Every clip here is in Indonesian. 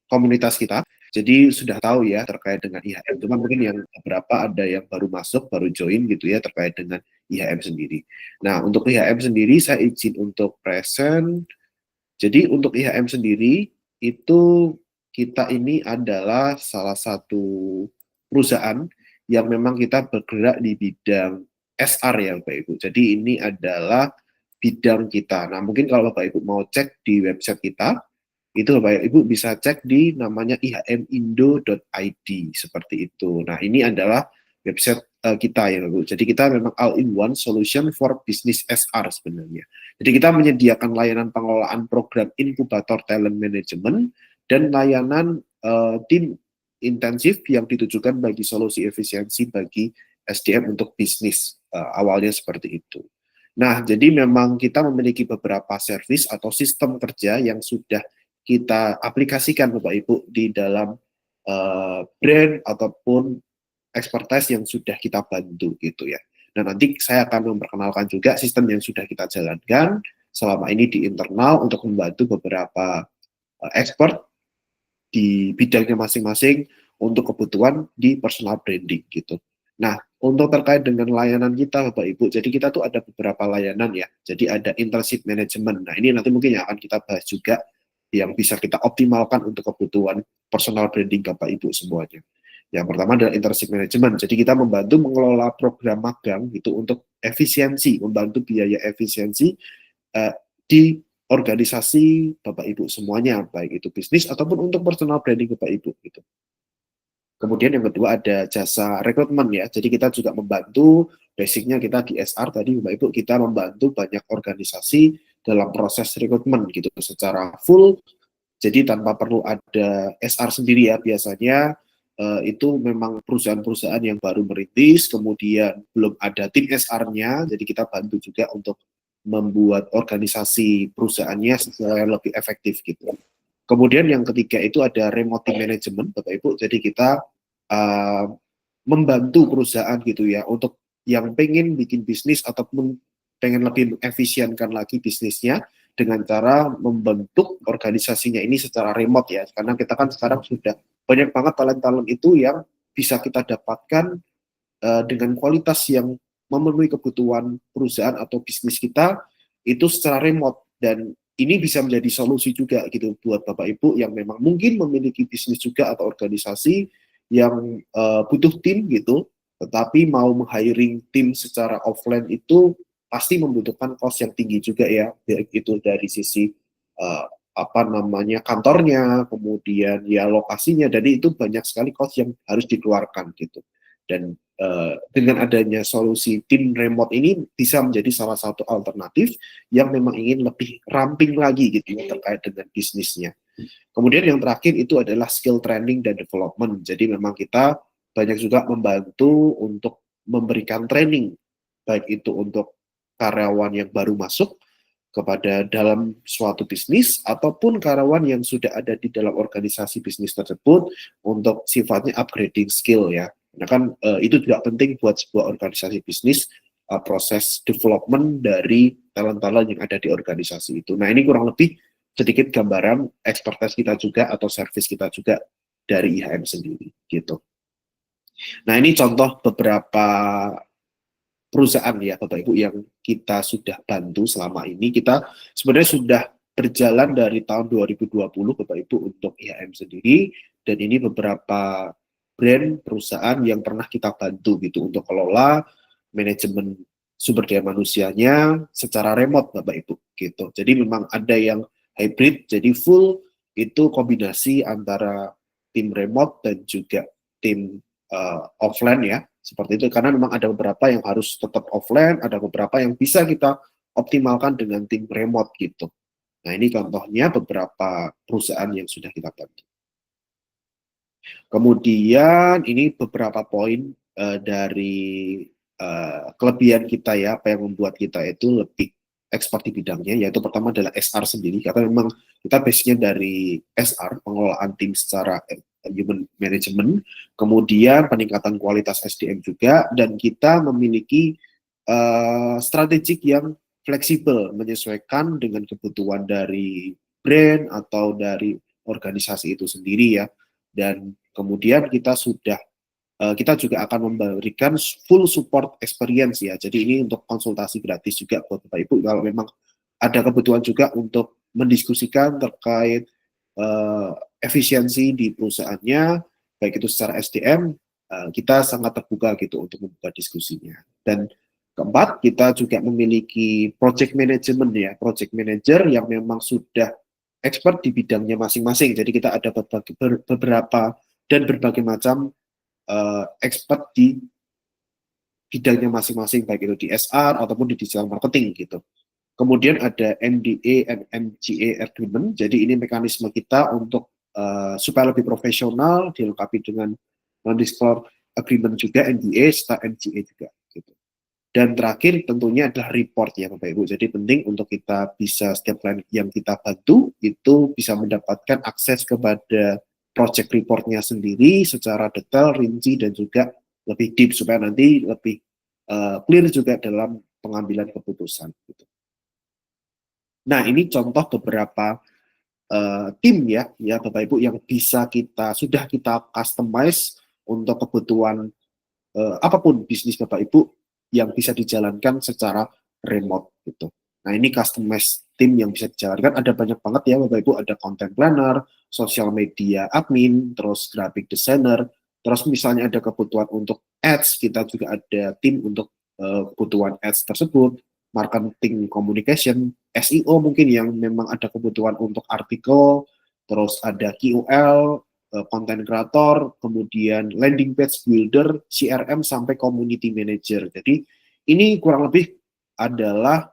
komunitas kita. Jadi sudah tahu ya terkait dengan IHM. Cuma mungkin yang beberapa ada yang baru masuk, baru join gitu ya terkait dengan IHM sendiri. Nah, untuk IHM sendiri saya izin untuk present. Jadi untuk IHM sendiri itu kita ini adalah salah satu perusahaan yang memang kita bergerak di bidang SR ya Bapak Ibu. Jadi ini adalah bidang kita. Nah, mungkin kalau Bapak Ibu mau cek di website kita, itu Bapak Ibu bisa cek di namanya ihmindo.id seperti itu. Nah, ini adalah website kita ya Bu. Jadi kita memang all-in-one solution for business SR sebenarnya. Jadi kita menyediakan layanan pengelolaan program inkubator talent management dan layanan tim intensif yang ditujukan bagi solusi efisiensi bagi SDM untuk bisnis. Awalnya seperti itu. Nah, jadi memang kita memiliki beberapa service atau sistem kerja yang sudah kita aplikasikan Bapak Ibu di dalam brand ataupun expertise yang sudah kita bantu gitu ya. Nah, nanti saya akan memperkenalkan juga sistem yang sudah kita jalankan selama ini di internal untuk membantu beberapa expert di bidangnya masing-masing untuk kebutuhan di personal branding gitu. Nah, untuk terkait dengan layanan kita Bapak Ibu, jadi kita tuh ada beberapa layanan ya. Jadi ada internship management. Nah, ini nanti mungkin yang akan kita bahas juga yang bisa kita optimalkan untuk kebutuhan personal branding Bapak Ibu semuanya. Yang pertama adalah internship management. Jadi kita membantu mengelola program magang gitu untuk efisiensi, membantu biaya efisiensi di organisasi Bapak Ibu semuanya, baik itu bisnis ataupun untuk personal branding Bapak Ibu gitu. Kemudian yang kedua ada jasa rekrutmen ya. Jadi kita juga membantu, basicnya kita di SR tadi Bapak Ibu, kita membantu banyak organisasi dalam proses rekrutmen gitu secara full. Jadi tanpa perlu ada SR sendiri ya, biasanya itu memang perusahaan-perusahaan yang baru merintis, kemudian belum ada tim SR-nya, jadi kita bantu juga untuk membuat organisasi perusahaannya secara lebih efektif gitu. Kemudian yang ketiga itu ada remote team management, Bapak Ibu. Jadi kita uh, membantu perusahaan gitu ya untuk yang pengen bikin bisnis ataupun pengen lebih efisienkan lagi bisnisnya dengan cara membentuk organisasinya ini secara remote ya. Karena kita kan sekarang sudah banyak banget talent-talent itu yang bisa kita dapatkan dengan kualitas yang memenuhi kebutuhan perusahaan atau bisnis kita itu secara remote, dan ini bisa menjadi solusi juga gitu buat Bapak Ibu yang memang mungkin memiliki bisnis juga atau organisasi yang butuh tim gitu, tetapi mau meng-hiring tim secara offline itu pasti membutuhkan cost yang tinggi juga ya, baik itu dari sisi uh, apa namanya kantornya, kemudian ya lokasinya, jadi itu banyak sekali cost yang harus dikeluarkan gitu. Dan dengan adanya solusi tim remote ini bisa menjadi salah satu alternatif yang memang ingin lebih ramping lagi gitu ya terkait dengan bisnisnya. Kemudian yang terakhir itu adalah skill training dan development. Jadi memang kita banyak juga membantu untuk memberikan training, baik itu untuk karyawan yang baru masuk kepada dalam suatu bisnis ataupun karyawan yang sudah ada di dalam organisasi bisnis tersebut untuk sifatnya upgrading skill ya. Nah kan itu juga penting buat sebuah organisasi bisnis, proses development dari talent-talent yang ada di organisasi itu. Nah ini kurang lebih sedikit gambaran expertise kita juga atau service kita juga dari IHM sendiri gitu. Nah ini contoh beberapa perusahaan ya Bapak Ibu yang kita sudah bantu selama ini. Kita sebenarnya sudah berjalan dari tahun 2020 Bapak Ibu untuk IHM sendiri, dan ini beberapa brand perusahaan yang pernah kita bantu gitu untuk kelola manajemen sumber daya manusianya secara remote Bapak Ibu gitu. Jadi memang ada yang hybrid, jadi full itu kombinasi antara tim remote dan juga tim offline ya, seperti itu, karena memang ada beberapa yang harus tetap offline, ada beberapa yang bisa kita optimalkan dengan tim remote gitu. Nah ini contohnya beberapa perusahaan yang sudah kita bantu. Kemudian ini beberapa poin dari kelebihan kita ya, apa yang membuat kita itu lebih expert di bidangnya, yaitu pertama adalah SR sendiri, karena memang kita base-nya dari SR, pengelolaan tim secara human management, kemudian peningkatan kualitas SDM juga, dan kita memiliki strategik yang fleksibel, menyesuaikan dengan kebutuhan dari brand atau dari organisasi itu sendiri ya. Dan kemudian kita juga akan memberikan full support experience ya. Jadi ini untuk konsultasi gratis juga buat Bapak Ibu kalau memang ada kebutuhan juga untuk mendiskusikan terkait efisiensi di perusahaannya, baik itu secara SDM, kita sangat terbuka gitu untuk membuka diskusinya. Dan keempat, kita juga memiliki project management ya, project manager yang memang sudah expert di bidangnya masing-masing. Jadi kita ada beberapa dan berbagai macam expert di bidangnya masing-masing, baik itu di SR ataupun di digital marketing gitu. Kemudian ada NDA and MGA agreement. Jadi ini mekanisme kita untuk supaya lebih profesional, dilengkapi dengan non-disclosure agreement juga, NDA serta MGA juga. Gitu. Dan terakhir tentunya adalah report ya Bapak Ibu. Jadi penting untuk kita bisa setiap klien yang kita bantu itu bisa mendapatkan akses kepada project reportnya sendiri secara detail, rinci dan juga lebih deep supaya nanti lebih clear juga dalam pengambilan keputusan. Gitu. Nah ini contoh beberapa tim ya Bapak Ibu yang sudah kita customize untuk kebutuhan apapun bisnis Bapak Ibu yang bisa dijalankan secara remote gitu. Nah ini customized tim yang bisa dijalankan ada banyak banget ya Bapak Ibu, ada content planner, social media admin, terus graphic designer, terus misalnya ada kebutuhan untuk ads, kita juga ada tim untuk kebutuhan ads tersebut, marketing communication, SEO mungkin yang memang ada kebutuhan untuk artikel, terus ada QL, content creator, kemudian landing page builder, CRM, sampai community manager. Jadi ini kurang lebih adalah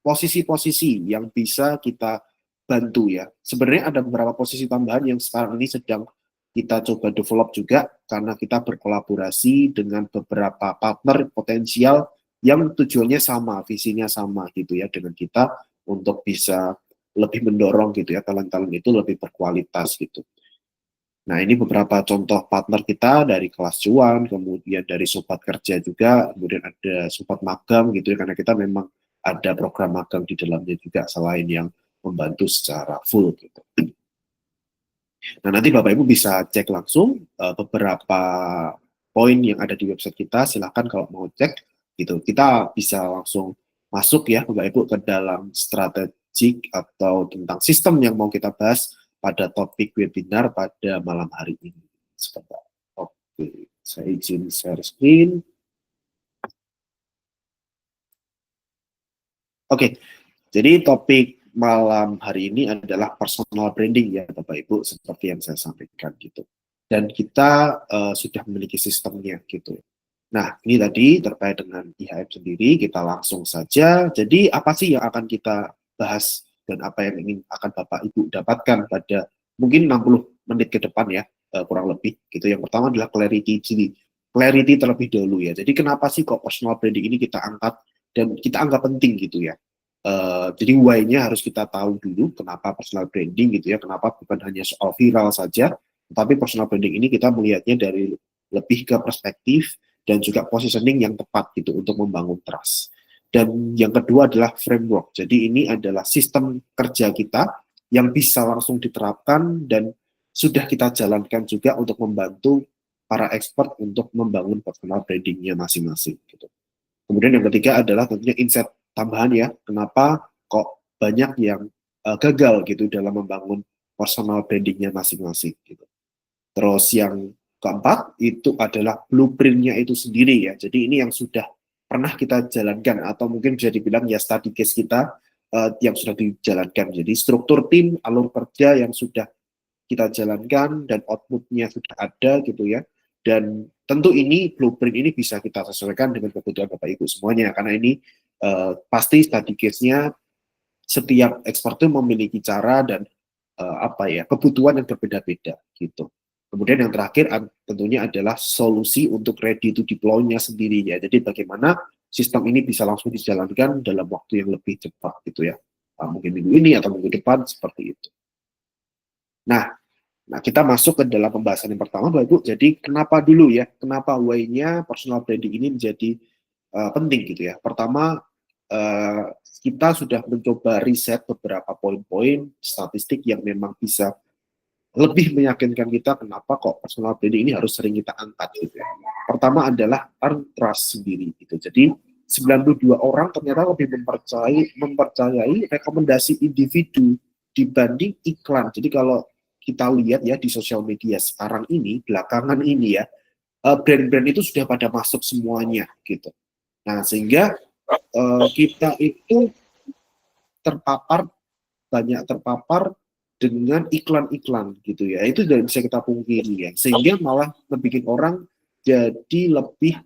posisi-posisi yang bisa kita bantu ya. Sebenarnya ada beberapa posisi tambahan yang sekarang ini sedang kita coba develop juga karena kita berkolaborasi dengan beberapa partner potensial yang tujuannya sama, visinya sama gitu ya dengan kita untuk bisa lebih mendorong gitu ya talent-talent itu lebih berkualitas gitu. Nah, ini beberapa contoh partner kita dari kelas cuan, kemudian dari sobat kerja juga, kemudian ada sobat magang gitu ya, karena kita memang ada program magang di dalamnya juga selain yang membantu secara full gitu. Nah, nanti Bapak Ibu bisa cek langsung beberapa poin yang ada di website kita, silahkan kalau mau cek gitu. Kita bisa langsung masuk ya Bapak Ibu ke dalam strategik atau tentang sistem yang mau kita bahas pada topik webinar pada malam hari ini. Sebentar. Oke, saya izin share screen. Oke, jadi topik malam hari ini adalah personal branding ya Bapak Ibu, seperti yang saya sampaikan gitu. Dan kita sudah memiliki sistemnya gitu. Nah, ini tadi terkait dengan IHM sendiri, kita langsung saja. Jadi apa sih yang akan kita bahas dan apa yang ingin akan Bapak Ibu dapatkan pada mungkin 60 menit ke depan ya, kurang lebih gitu. Yang pertama adalah clarity. Jadi clarity terlebih dahulu ya. Jadi kenapa sih kok personal branding ini kita angkat dan kita anggap penting gitu ya. Jadi why-nya harus kita tahu dulu kenapa personal branding gitu ya, kenapa bukan hanya soal viral saja, tetapi personal branding ini kita melihatnya dari lebih ke perspektif dan juga positioning yang tepat gitu untuk membangun trust. Dan yang kedua adalah framework. Jadi ini adalah sistem kerja kita yang bisa langsung diterapkan dan sudah kita jalankan juga untuk membantu para expert untuk membangun personal brandingnya masing-masing. Gitu. Kemudian yang ketiga adalah tentunya insight tambahan ya, kenapa kok banyak yang gagal gitu dalam membangun personal brandingnya masing-masing. Gitu. Terus yang keempat itu adalah blueprintnya itu sendiri ya. Jadi ini yang sudah pernah kita jalankan atau mungkin bisa dibilang ya study case kita yang sudah dijalankan. Jadi struktur tim, alur kerja yang sudah kita jalankan dan outputnya sudah ada gitu ya. Dan tentu ini blueprint ini bisa kita sesuaikan dengan kebutuhan Bapak Ibu semuanya karena ini pasti study case-nya setiap ekspor itu memiliki cara dan kebutuhan yang berbeda-beda gitu. Kemudian yang terakhir tentunya adalah solusi untuk ready to deploy-nya sendiri ya. Jadi bagaimana sistem ini bisa langsung dijalankan dalam waktu yang lebih cepat gitu ya. Mungkin minggu ini atau minggu depan seperti itu. Nah, kita masuk ke dalam pembahasan yang pertama, Bapak Ibu. Jadi kenapa dulu ya? Kenapa why-nya personal branding ini menjadi penting gitu ya? Pertama, uh, kita sudah mencoba riset beberapa poin-poin statistik yang memang bisa lebih meyakinkan kita kenapa kok personal branding ini harus sering kita angkat gitu ya. Pertama adalah earn trust sendiri gitu. Jadi 92 orang ternyata lebih mempercayai rekomendasi individu dibanding iklan. Jadi kalau kita lihat ya di sosial media sekarang ini, belakangan ini ya, brand-brand itu sudah pada masuk semuanya gitu. Nah, sehingga kita itu banyak terpapar dengan iklan-iklan gitu ya. Itu tidak bisa kita pungkiri ya. Sehingga malah membuat orang jadi lebih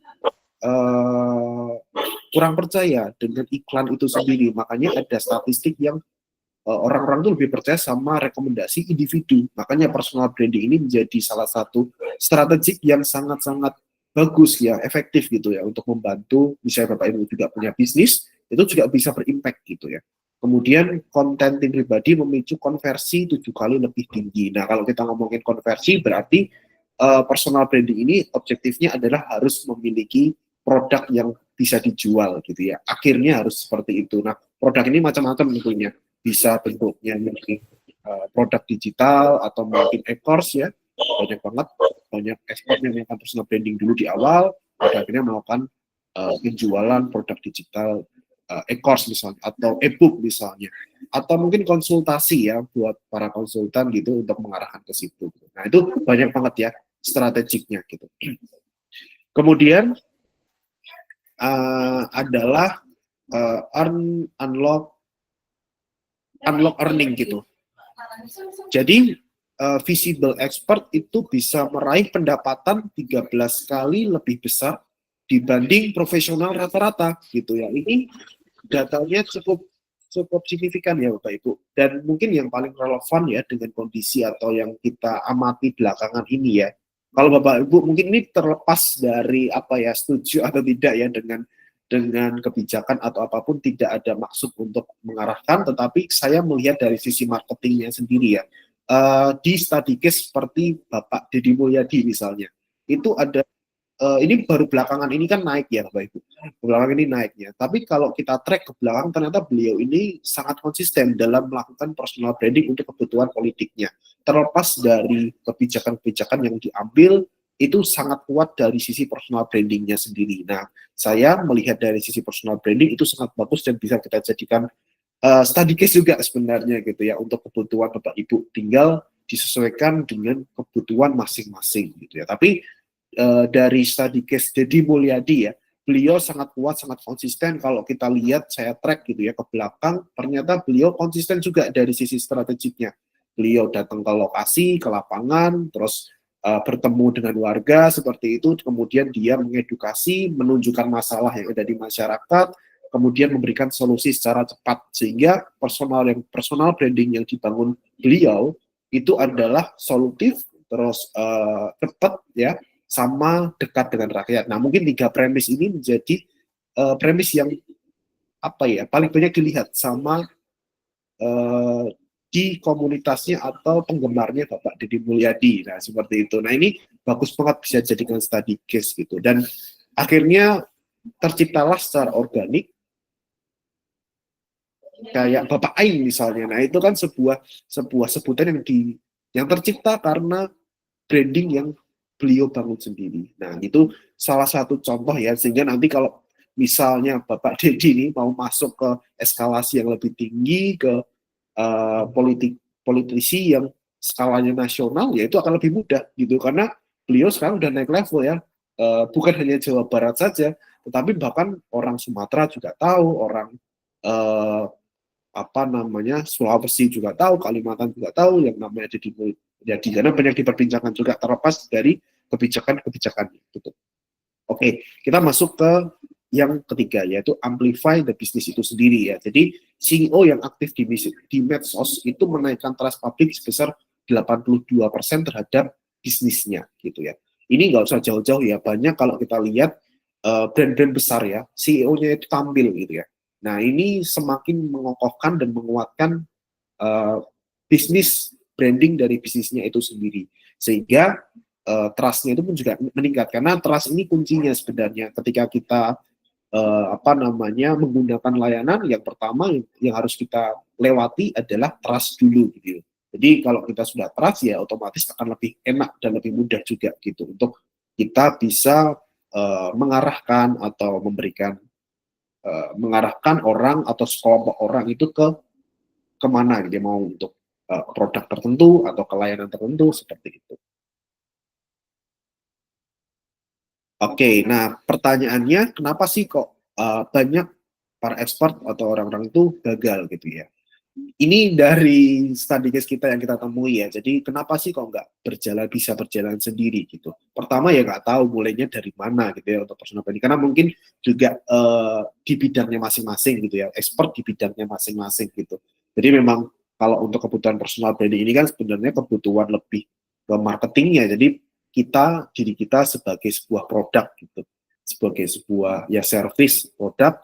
kurang percaya dengan iklan itu sendiri. Makanya ada statistik yang orang-orang itu lebih percaya sama rekomendasi individu. Makanya personal branding ini menjadi salah satu strategi yang sangat-sangat bagus ya, efektif gitu ya untuk membantu misalnya Bapak Ibu juga punya bisnis, itu juga bisa berimpact gitu ya. Kemudian konten tim pribadi memicu konversi 7 kali lebih tinggi. Nah, kalau kita ngomongin konversi berarti personal branding ini objektifnya adalah harus memiliki produk yang bisa dijual gitu ya. Akhirnya harus seperti itu. Nah, produk ini macam-macam tentunya. Bisa bentuknya mungkin produk digital atau mungkin e-course ya. Banyak ekspor yang melakukan personal branding dulu di awal, pada akhirnya melakukan penjualan produk digital e-course misalnya atau e-book misalnya, atau mungkin konsultasi ya buat para konsultan gitu untuk mengarahkan ke situ. Nah itu banyak banget ya strateginya gitu. Kemudian adalah unlock earning gitu. Jadi visible expert itu bisa meraih pendapatan 13 kali lebih besar dibanding profesional rata-rata gitu ya. Ini datanya cukup signifikan ya Bapak Ibu. Dan mungkin yang paling relevan ya dengan kondisi atau yang kita amati belakangan ini ya. Kalau Bapak Ibu mungkin ini terlepas dari apa ya setuju atau tidak ya dengan kebijakan atau apapun, tidak ada maksud untuk mengarahkan, tetapi saya melihat dari sisi marketingnya sendiri ya. Di study case seperti Bapak Deddy Mulyadi misalnya, itu ada ini baru belakangan ini kan naik ya Bapak Ibu. Belakangan ini naiknya. Tapi kalau kita track ke belakang, ternyata beliau ini sangat konsisten dalam melakukan personal branding untuk kebutuhan politiknya. Terlepas dari kebijakan-kebijakan yang diambil, itu sangat kuat dari sisi personal brandingnya sendiri. Nah, saya melihat dari sisi personal branding itu sangat bagus dan bisa kita jadikan study case juga sebenarnya gitu ya untuk kebutuhan Bapak Ibu. Tinggal disesuaikan dengan kebutuhan masing-masing gitu ya. Tapi dari study case Deddy Mulyadi ya, beliau sangat kuat, sangat konsisten. Kalau kita lihat, saya track gitu ya ke belakang, ternyata beliau konsisten juga dari sisi strategiknya. Beliau datang ke lokasi, ke lapangan, terus bertemu dengan warga seperti itu, kemudian dia mengedukasi, menunjukkan masalah yang ada di masyarakat, kemudian memberikan solusi secara cepat, sehingga personal branding yang dibangun beliau itu adalah solutif, terus cepat ya, sama dekat dengan rakyat. Nah, mungkin 3 premis ini menjadi premis yang apa ya paling banyak dilihat sama di komunitasnya atau penggemarnya Bapak Deddy Mulyadi. Nah, seperti itu. Nah, ini bagus banget bisa jadikan study case gitu. Dan akhirnya terciptalah secara organik kayak Bapak Aing misalnya. Nah, itu kan sebuah sebutan yang tercipta karena branding yang beliau bangun sendiri. Nah, itu salah satu contoh ya, sehingga nanti kalau misalnya Bapak Deddy ini mau masuk ke eskalasi yang lebih tinggi, ke politisi yang skalanya nasional, ya itu akan lebih mudah gitu, karena beliau sekarang udah naik level ya, bukan hanya Jawa Barat saja, tetapi bahkan orang Sumatera juga tahu, orang apa namanya Sulawesi juga tahu, Kalimantan juga tahu yang namanya jadi karena banyak diperbincangkan juga terlepas dari kebijakan-kebijakan gitu. Oke, kita masuk ke yang ketiga yaitu amplify the business itu sendiri ya. Jadi CEO yang aktif di medsos itu menaikkan trust publik sebesar 82% terhadap bisnisnya gitu ya. Ini nggak usah jauh-jauh ya, banyak kalau kita lihat brand-brand besar ya, CEO-nya itu tampil gitu ya. Nah, ini semakin mengokohkan dan menguatkan bisnis branding dari bisnisnya itu sendiri. Sehingga trust-nya itu pun juga meningkat. Karena trust ini kuncinya sebenarnya ketika kita menggunakan layanan, yang pertama yang harus kita lewati adalah trust dulu gitu. Jadi kalau kita sudah trust ya otomatis akan lebih enak dan lebih mudah juga gitu untuk kita bisa mengarahkan atau memberikan mengarahkan orang atau sekelompok orang itu ke kemana gitu ya, mau untuk produk tertentu atau ke layanan tertentu seperti itu. Oke, nah pertanyaannya kenapa sih kok banyak para expert atau orang-orang itu gagal gitu ya? Ini dari study case kita yang kita temui ya. Jadi kenapa sih kok nggak bisa berjalan sendiri gitu? Pertama ya nggak tahu mulainya dari mana gitu ya untuk personal branding. Karena mungkin juga di bidangnya masing-masing gitu ya, expert di bidangnya masing-masing gitu. Jadi memang kalau untuk kebutuhan personal branding ini kan sebenarnya kebutuhan lebih ke marketingnya. Jadi diri kita sebagai sebuah produk gitu, sebagai sebuah ya service produk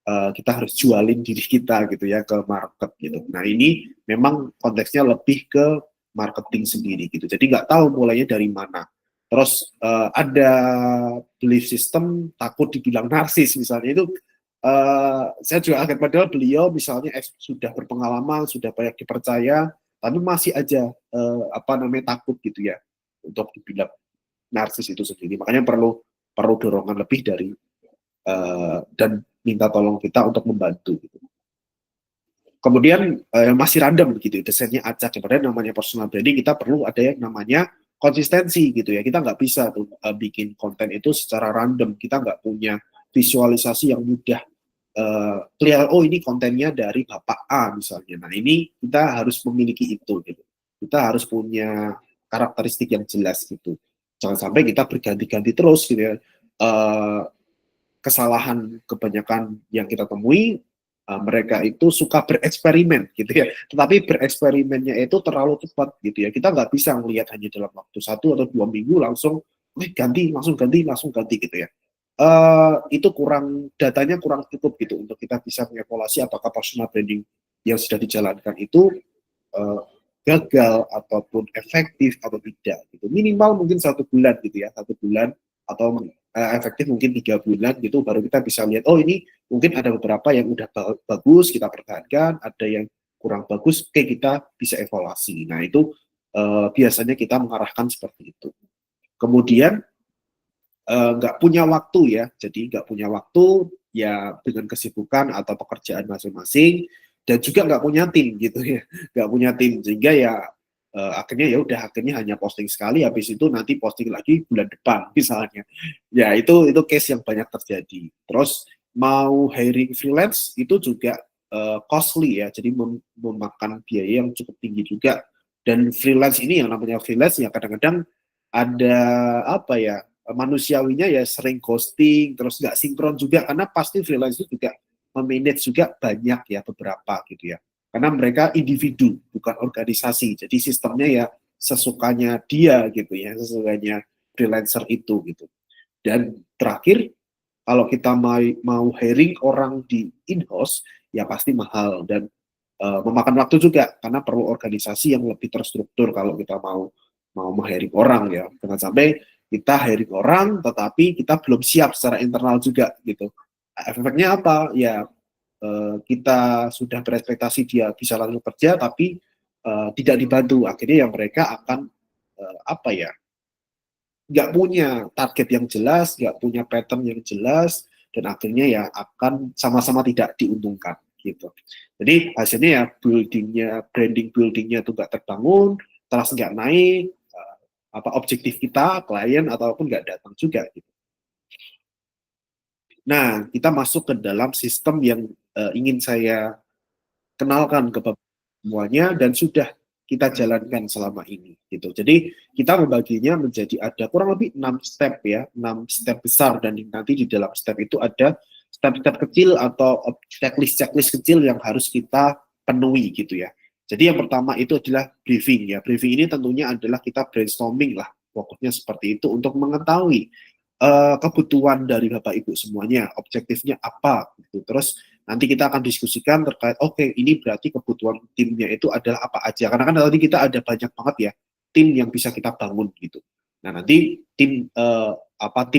kita harus jualin diri kita gitu ya ke market gitu. Nah ini memang konteksnya lebih ke marketing sendiri gitu. Jadi nggak tahu mulainya dari mana. Terus ada belief system takut dibilang narsis misalnya itu saya juga agak padahal beliau misalnya sudah berpengalaman, sudah banyak dipercaya, tapi masih aja apa namanya takut gitu ya untuk dibilang narsis itu sendiri. Makanya perlu perlu dorongan lebih dari dan minta tolong kita untuk membantu gitu. Kemudian masih random begitu desainnya acak. Padahal namanya personal branding kita perlu ada yang namanya konsistensi gitu ya. Kita nggak bisa tuh bikin konten itu secara random. Kita nggak punya visualisasi yang mudah kelihatan. Oh ini kontennya dari Bapak A misalnya. Nah ini kita harus memiliki itu gitu. Kita harus punya karakteristik yang jelas gitu. Jangan sampai kita berganti-ganti terus gitu ya. Kesalahan kebanyakan yang kita temui mereka itu suka bereksperimen gitu ya, tetapi bereksperimennya itu terlalu cepat gitu ya, kita nggak bisa melihat hanya dalam waktu 1 atau 2 minggu langsung ganti langsung ganti gitu ya. Itu kurang datanya kurang cukup gitu untuk kita bisa mengevaluasi apakah personal branding yang sudah dijalankan itu uh, gagal ataupun efektif atau tidak gitu. Minimal mungkin 1 bulan gitu ya, 1 bulan atau efektif mungkin 3 bulan gitu baru kita bisa lihat oh ini mungkin ada beberapa yang udah bagus kita pertahankan, ada yang kurang bagus, oke kita bisa evaluasi. Nah itu biasanya kita mengarahkan seperti itu. Kemudian nggak punya waktu ya, jadi nggak punya waktu ya dengan kesibukan atau pekerjaan masing-masing dan juga nggak punya tim gitu ya, nggak punya tim sehingga ya akhirnya ya udah akhirnya hanya posting sekali habis itu nanti posting lagi bulan depan misalnya. Ya itu case yang banyak terjadi. Terus mau hiring freelance itu juga costly ya, jadi memakan biaya yang cukup tinggi juga. Dan freelance ini yang namanya freelance ya kadang-kadang ada apa ya manusiawinya ya sering ghosting terus nggak sinkron juga karena pasti freelance itu juga memanage juga banyak ya beberapa gitu ya karena mereka individu bukan organisasi jadi sistemnya ya sesukanya dia gitu ya sesukanya freelancer itu gitu. Dan terakhir kalau kita mau hiring orang di in-house ya pasti mahal dan memakan waktu juga karena perlu organisasi yang lebih terstruktur kalau kita mau mau menghiring orang ya. Jangan sampai kita hiring orang tetapi kita belum siap secara internal juga gitu. Efeknya apa? Ya kita sudah berekspektasi dia bisa langsung kerja tapi tidak dibantu. Akhirnya yang mereka akan apa ya? Nggak punya target yang jelas, nggak punya pattern yang jelas, dan akhirnya ya akan sama-sama tidak diuntungkan gitu. Jadi hasilnya ya branding buildingnya itu nggak terbangun, trust nggak naik, apa objektif kita, klien ataupun nggak datang juga gitu. Nah, kita masuk ke dalam sistem yang ingin saya kenalkan ke semuanya dan sudah kita jalankan selama ini gitu. Jadi kita membaginya menjadi ada kurang lebih 6 step ya, 6 step besar dan nanti di dalam step itu ada step-step kecil atau checklist-checklist kecil yang harus kita penuhi gitu ya. Jadi yang pertama itu adalah briefing ya. Briefing ini tentunya adalah kita brainstorming lah, pokoknya seperti itu untuk mengetahui kebutuhan dari Bapak Ibu semuanya, objektifnya apa gitu. Terus nanti kita akan diskusikan terkait oke ini berarti kebutuhan timnya itu adalah apa aja karena kan tadi kita ada banyak banget ya tim yang bisa kita bangun gitu. Nah nanti tim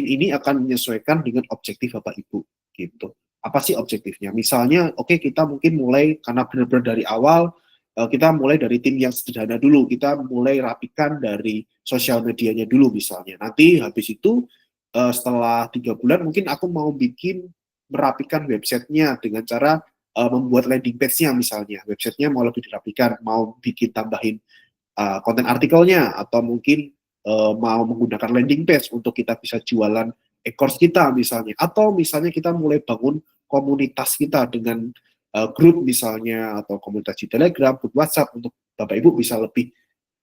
ini akan menyesuaikan dengan objektif Bapak Ibu gitu. Apa sih objektifnya? Misalnya oke kita mungkin mulai karena benar-benar dari awal kita mulai dari tim yang sederhana dulu, kita mulai rapikan dari sosial medianya dulu misalnya. Nanti habis itu setelah 3 bulan mungkin aku mau bikin merapikan websitenya dengan cara membuat landing page-nya misalnya. Websitenya mau lebih dirapikan, mau bikin tambahin konten artikelnya, atau mungkin mau menggunakan landing page untuk kita bisa jualan e-course kita misalnya, atau misalnya kita mulai bangun komunitas kita dengan grup misalnya, atau komunitas di Telegram, grup WhatsApp, untuk Bapak Ibu bisa lebih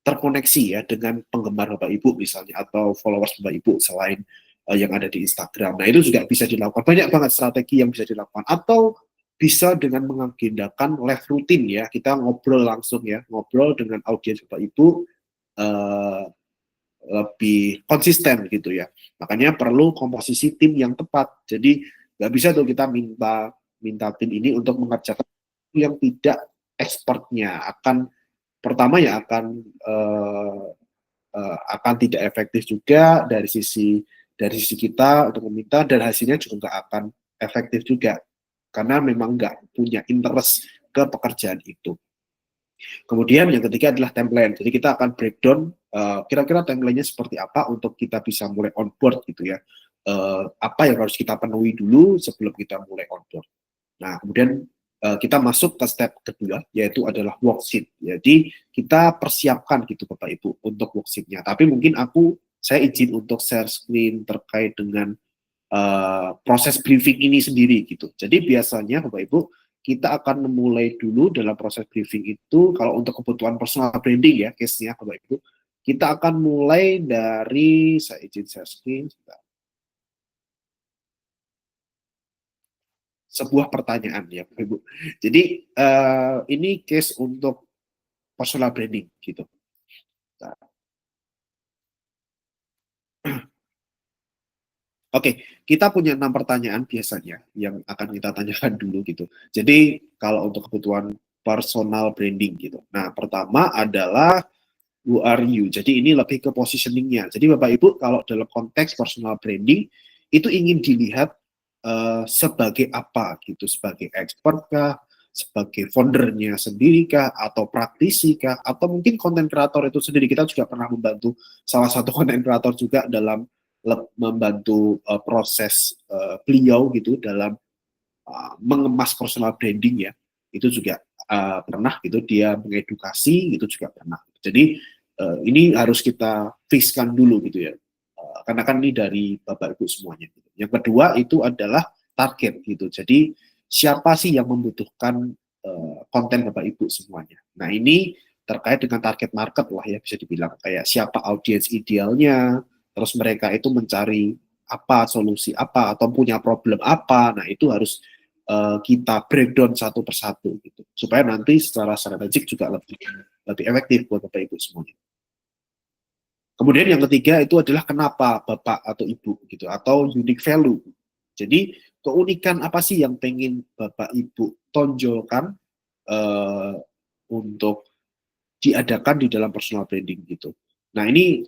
terkoneksi ya dengan penggemar Bapak Ibu misalnya, atau followers Bapak Ibu selain yang ada di Instagram. Nah, itu juga bisa dilakukan. Banyak banget strategi yang bisa dilakukan. Atau bisa dengan mengagendakan live rutin ya, kita ngobrol langsung ya, ngobrol dengan audiens Bapak Ibu uh, lebih konsisten gitu ya. Makanya perlu komposisi tim yang tepat. Jadi nggak bisa tuh kita minta tim ini untuk mengerjakan yang tidak expertnya, akan pertama ya akan tidak efektif juga dari sisi kita untuk meminta, dan hasilnya juga nggak akan efektif juga karena memang nggak punya interest ke pekerjaan itu. Kemudian yang ketiga adalah template. Jadi kita akan breakdown kira-kira template-nya seperti apa untuk kita bisa mulai onboard gitu ya. Apa yang harus kita penuhi dulu sebelum kita mulai onboard. Nah, kemudian kita masuk ke step kedua, yaitu adalah worksheet. Jadi kita persiapkan gitu Bapak Ibu untuk worksheet-nya. Tapi mungkin saya izin untuk share screen terkait dengan proses briefing ini sendiri gitu. Jadi biasanya Bapak Ibu, kita akan memulai dulu dalam proses briefing itu, kalau untuk kebutuhan personal branding ya, case-nya Bapak Ibu, kita akan mulai dari, saya izin share screen, sebuah pertanyaan ya Bapak Ibu. Jadi ini case untuk personal branding gitu. Nah, Oke, kita punya 6 pertanyaan biasanya yang akan kita tanyakan dulu gitu. Jadi kalau untuk kebutuhan personal branding gitu. Nah, pertama adalah who are you? Jadi ini lebih ke positioningnya. Jadi Bapak Ibu kalau dalam konteks personal branding itu ingin dilihat sebagai apa gitu, sebagai expert kah, sebagai foundernya sendiri kah, atau praktisi kah, atau mungkin konten kreator itu sendiri. Kita juga pernah membantu salah satu konten kreator juga dalam membantu proses beliau gitu dalam mengemas personal branding ya, itu juga pernah gitu, dia mengedukasi itu juga pernah. Jadi ini harus kita fixkan dulu gitu ya, karena kan ini dari Bapak Ibu semuanya. Yang kedua itu adalah target gitu. Jadi siapa sih yang membutuhkan konten Bapak Ibu semuanya. Nah, ini terkait dengan target market lah ya, bisa dibilang kayak siapa audiens idealnya, terus mereka itu mencari apa, solusi apa, atau punya problem apa. Nah, itu harus kita breakdown satu persatu gitu, supaya nanti secara strategik juga lebih efektif buat Bapak Ibu semuanya. Kemudian yang ketiga itu adalah kenapa Bapak atau Ibu gitu, atau unique value. Jadi keunikan apa sih yang pengen Bapak Ibu tonjolkan untuk diadakan di dalam personal branding gitu. Nah, ini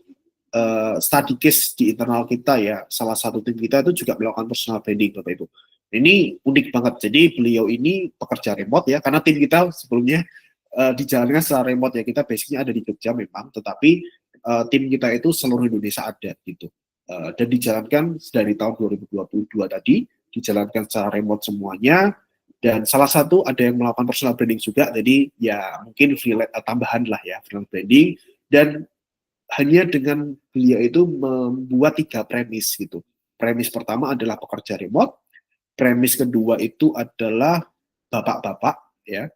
study case di internal kita ya, salah satu tim kita itu juga melakukan personal branding Bapak Ibu. Ini unik banget. Jadi beliau ini pekerja remote ya, karena tim kita sebelumnya dijalankan secara remote ya. Kita basicnya ada di Jogja memang, tetapi tim kita itu seluruh Indonesia ada gitu. Dan dijalankan dari tahun 2022 tadi, dijalankan secara remote semuanya. Dan salah satu ada yang melakukan personal branding juga, jadi ya mungkin tambahan lah ya personal branding. Dan hanya dengan beliau itu membuat 3 premis gitu. Premis pertama adalah pekerja remote, premis kedua itu adalah bapak-bapak ya.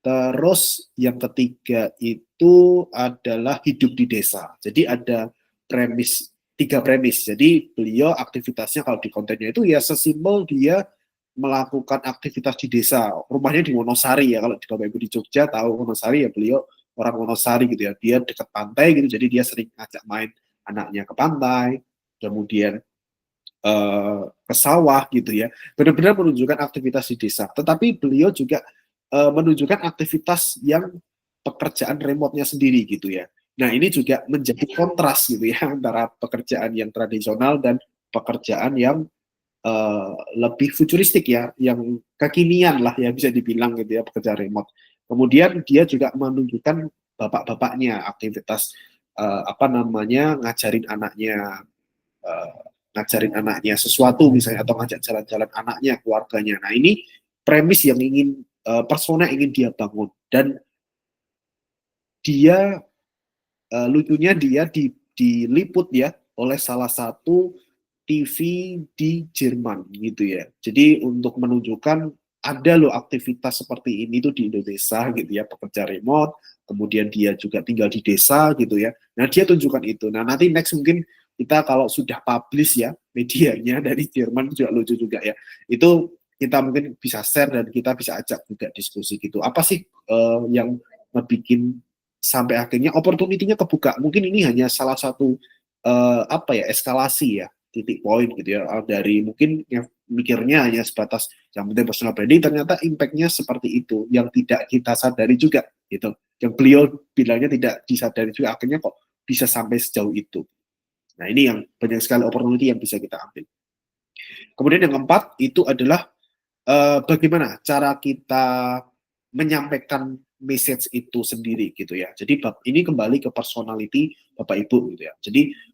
Terus yang ketiga itu adalah hidup di desa. Jadi ada premis, 3 premis. Jadi beliau aktivitasnya kalau di kontennya itu ya sesimpel dia melakukan aktivitas di desa. Rumahnya di Wonosari ya, kalau di Bapak Ibu di Jogja tahu Wonosari ya, beliau orang Wonosari gitu ya. Dia dekat pantai gitu, jadi dia sering ngajak main anaknya ke pantai, kemudian ke sawah gitu ya. Benar-benar menunjukkan aktivitas di desa. Tetapi beliau juga menunjukkan aktivitas yang pekerjaan remote-nya sendiri gitu ya. Nah, ini juga menjadi kontras gitu ya antara pekerjaan yang tradisional dan pekerjaan yang lebih futuristik ya, yang kekinian lah ya bisa dibilang gitu ya, pekerjaan remote. Kemudian dia juga menunjukkan bapak-bapaknya aktivitas ngajarin anaknya eh, sesuatu misalnya atau ngajak jalan-jalan anaknya, keluarganya. Nah ini premis yang ingin persona ingin dia bangun dan dia lucunya dia diliput ya oleh salah satu TV di Jerman gitu ya. Jadi untuk menunjukkan ada loh aktivitas seperti ini tuh di Indonesia gitu ya, pekerja remote, kemudian dia juga tinggal di desa gitu ya. Nah dia tunjukkan itu. Nah nanti next mungkin kita kalau sudah publish ya medianya dari Jerman juga lucu juga ya. Itu kita mungkin bisa share dan kita bisa ajak juga diskusi gitu. Apa sih yang ngebikin sampai akhirnya opportunity-nya kebuka? Mungkin ini hanya salah satu eskalasi ya, titik poin gitu ya, dari mungkin yang mikirnya hanya sebatas yang penting personal branding, ternyata impact-nya seperti itu yang tidak kita sadari juga gitu, yang beliau bilangnya tidak disadari juga, akhirnya kok bisa sampai sejauh itu. Nah ini yang banyak sekali opportunity yang bisa kita ambil. Kemudian yang keempat itu adalah bagaimana cara kita menyampaikan message itu sendiri gitu ya. Jadi ini kembali ke personality Bapak Ibu gitu ya. Jadi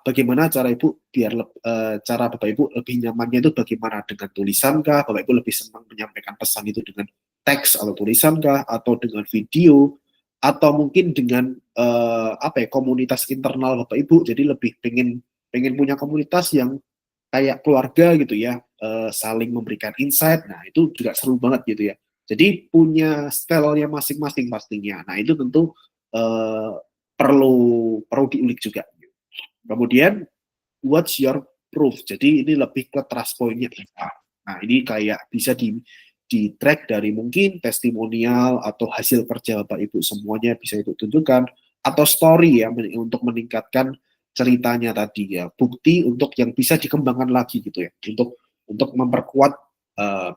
bagaimana cara Ibu biar cara Bapak Ibu lebih nyamannya itu bagaimana, dengan tulisan kah? Bapak Ibu lebih senang menyampaikan pesan itu dengan teks atau tulisan kah, atau dengan video, atau mungkin dengan komunitas internal Bapak Ibu. Jadi lebih pengen pengen punya komunitas yang kayak keluarga gitu ya, saling memberikan insight. Nah itu juga seru banget gitu ya. Jadi punya style-nya masing-masing pastinya. Nah itu tentu uh, perlu perlu diulik juga. Kemudian what's your proof? Jadi ini lebih ke trust point-nya kita. Nah ini kayak bisa di track dari mungkin testimonial atau hasil kerja Bapak Ibu semuanya bisa itu tunjukkan, atau story ya untuk meningkatkan ceritanya tadi ya, bukti untuk yang bisa dikembangkan lagi gitu ya, untuk memperkuat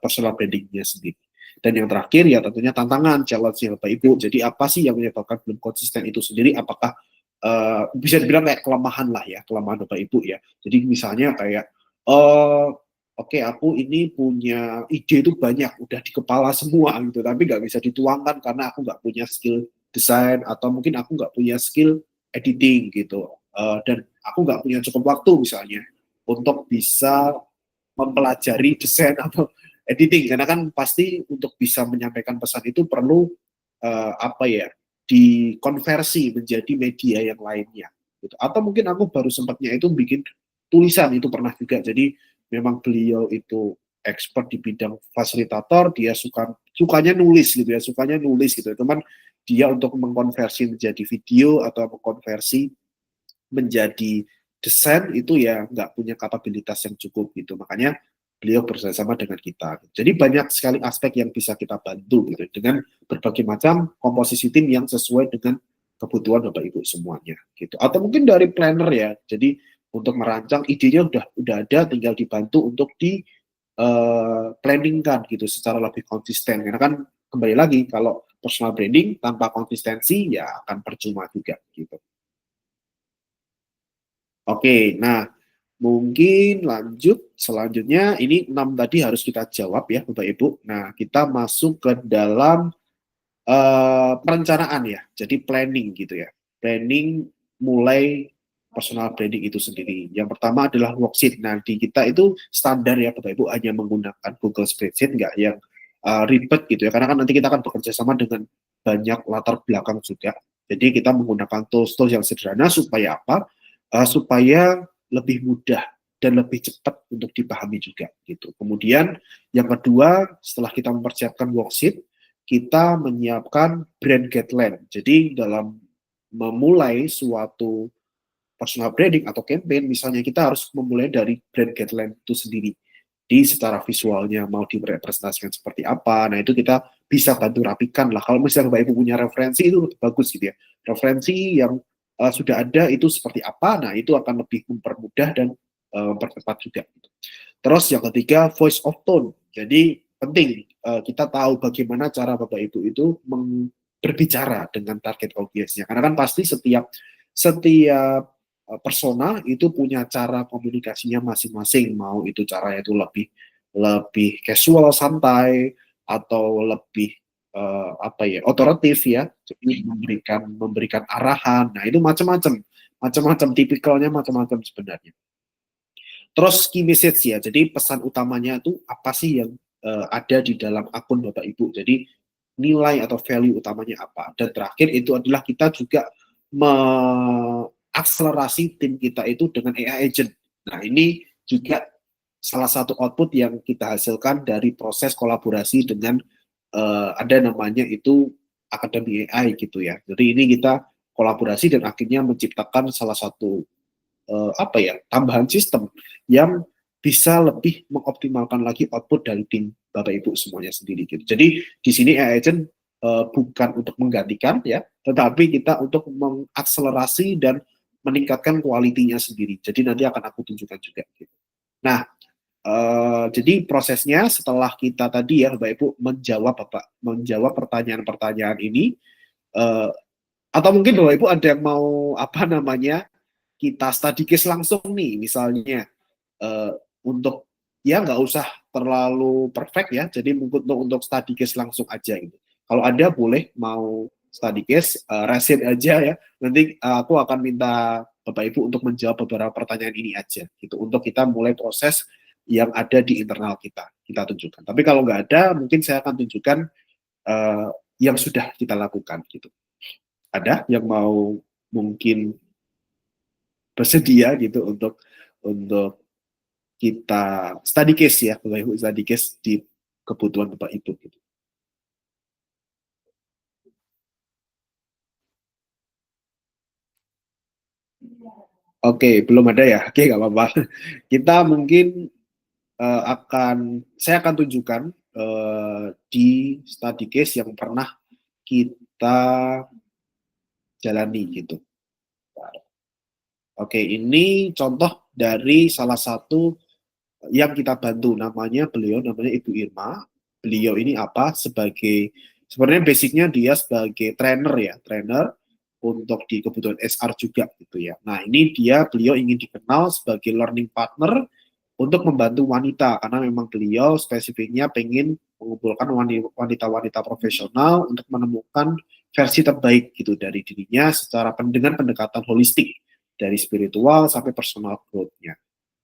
personal brandingnya sendiri. Dan yang terakhir ya tentunya tantangan, challenge Bapak Ibu. Jadi apa sih yang menyebabkan belum konsisten itu sendiri? Apakah bisa dibilang kayak kelemahan lah ya, kelemahan Bapak Ibu ya. Jadi misalnya kayak oke, aku ini punya ide itu banyak, udah di kepala semua gitu, tapi nggak bisa dituangkan karena aku nggak punya skill desain, atau mungkin aku nggak punya skill editing gitu. Dan aku nggak punya cukup waktu misalnya untuk bisa mempelajari desain atau editing, karena kan pasti untuk bisa menyampaikan pesan itu perlu dikonversi menjadi media yang lainnya gitu. Atau mungkin aku baru sempatnya itu bikin tulisan, itu pernah juga. Jadi memang beliau itu expert di bidang fasilitator, dia sukanya nulis gitu ya, sukanya nulis gitu. Cuman dia untuk mengkonversi menjadi video atau mengkonversi menjadi desain itu ya nggak punya kapabilitas yang cukup gitu. Makanya beliau bersama dengan kita. Jadi banyak sekali aspek yang bisa kita bantu gitu dengan berbagai macam komposisi tim yang sesuai dengan kebutuhan Bapak Ibu semuanya gitu. Atau mungkin dari planner ya. Jadi untuk merancang idenya udah ada, tinggal dibantu untuk di planningkan gitu secara lebih konsisten. Karena kan kembali lagi kalau personal branding tanpa konsistensi ya akan percuma juga gitu. Oke, nah mungkin lanjut selanjutnya, ini 6 tadi harus kita jawab ya Bapak Ibu. Nah kita masuk ke dalam perencanaan ya, jadi planning gitu ya. Planning mulai personal branding itu sendiri. Yang pertama adalah worksheet. Nah di kita itu standar ya Bapak Ibu, hanya menggunakan Google Spreadsheet, nggak yang ribet gitu ya. Karena kan nanti kita akan bekerja sama dengan banyak latar belakang juga. Jadi kita menggunakan tools-tools yang sederhana supaya apa? Supaya lebih mudah dan lebih cepat untuk dipahami juga gitu. Kemudian yang kedua, setelah kita mempersiapkan worksheet, kita menyiapkan brand guideline. Jadi dalam memulai suatu personal branding atau campaign, misalnya kita harus memulai dari brand guideline itu sendiri. Di secara visualnya mau direpresentasikan seperti apa, nah itu kita bisa bantu rapikan lah. Kalau misalnya Bapak Ibu punya referensi itu bagus gitu ya. Referensi yang sudah ada itu seperti apa, nah itu akan lebih mempermudah dan mempercepat juga. Terus yang ketiga, voice of tone. Jadi penting kita tahu bagaimana cara Bapak Ibu itu berbicara dengan target audiensnya. Karena kan pasti setiap persona itu punya cara komunikasinya masing-masing. Mau itu caranya itu lebih lebih casual, santai, atau lebih apa ya, otoratif ya, jadi memberikan arahan. Nah itu macam-macam tipikalnya macam-macam sebenarnya. Terus key message ya, jadi pesan utamanya itu apa sih yang ada di dalam akun Bapak Ibu. Jadi nilai atau value utamanya apa. Dan terakhir itu adalah kita juga mengakselerasi tim kita itu dengan AI agent. Nah ini juga salah satu output yang kita hasilkan dari proses kolaborasi dengan ada namanya itu Akademi AI gitu ya. Jadi ini kita kolaborasi dan akhirnya menciptakan salah satu apa ya, tambahan sistem yang bisa lebih mengoptimalkan lagi output dari tim Bapak Ibu semuanya sendiri gitu. Jadi di sini AI Agent bukan untuk menggantikan ya, tetapi kita untuk mengakselerasi dan meningkatkan kualitinya sendiri. Jadi nanti akan aku tunjukkan juga gitu. Nah, jadi prosesnya setelah kita tadi ya Bapak Ibu menjawab pertanyaan-pertanyaan ini, uh, atau mungkin Bapak Ibu ada yang mau apa namanya, kita study case langsung nih misalnya, uh, untuk ya nggak usah terlalu perfect ya, jadi mungkin untuk study case langsung aja gitu. Kalau ada boleh mau study case, raise aja ya, nanti aku akan minta Bapak Ibu untuk menjawab beberapa pertanyaan ini aja gitu, untuk kita mulai proses yang ada di internal kita tunjukkan. Tapi kalau nggak ada, mungkin saya akan tunjukkan uh, yang sudah kita lakukan gitu. Ada yang mau mungkin bersedia gitu untuk kita study case ya, Bapak Ibu, study case di kebutuhan Bapak Ibu gitu. Oke, belum ada ya. Oke, nggak apa-apa. Kita mungkin saya akan tunjukkan di study case yang pernah kita jalani gitu. Oke, ini contoh dari salah satu yang kita bantu, namanya Ibu Irma. Beliau ini apa, sebenarnya basicnya dia sebagai trainer ya, trainer untuk di kebutuhan SR juga gitu ya. Nah ini beliau ingin dikenal sebagai learning partner untuk membantu wanita, karena memang beliau spesifiknya pengen mengumpulkan wanita-wanita profesional untuk menemukan versi terbaik gitu dari dirinya dengan pendekatan holistik dari spiritual sampai personal growth-nya.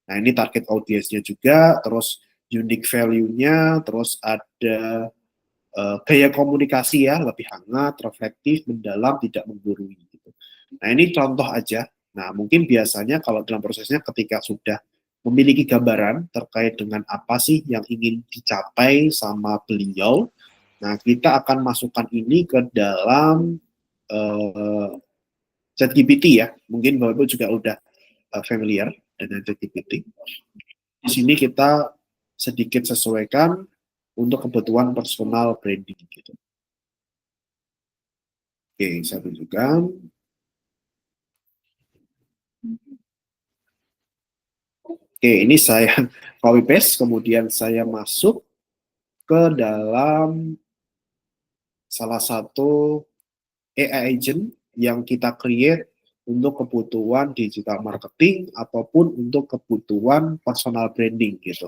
Nah, ini target audiensnya juga, terus unique value-nya, terus ada gaya komunikasi ya, lebih hangat, reflektif, mendalam, tidak menggurui. Gitu. Nah, ini contoh aja. Nah, mungkin biasanya kalau dalam prosesnya ketika sudah memiliki gambaran terkait dengan apa sih yang ingin dicapai sama beliau, nah kita akan masukkan ini ke dalam ChatGPT ya. Mungkin Bapak Ibu juga udah familiar dengan ChatGPT. Di sini kita sedikit sesuaikan untuk kebutuhan personal branding gitu. Oke, saya tunjukkan. Oke, ini saya copy paste, kemudian saya masuk ke dalam salah satu AI agent yang kita create untuk kebutuhan digital marketing ataupun untuk kebutuhan personal branding gitu.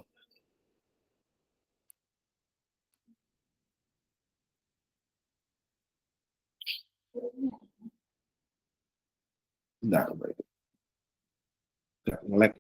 Enggak, enggak nge-lag.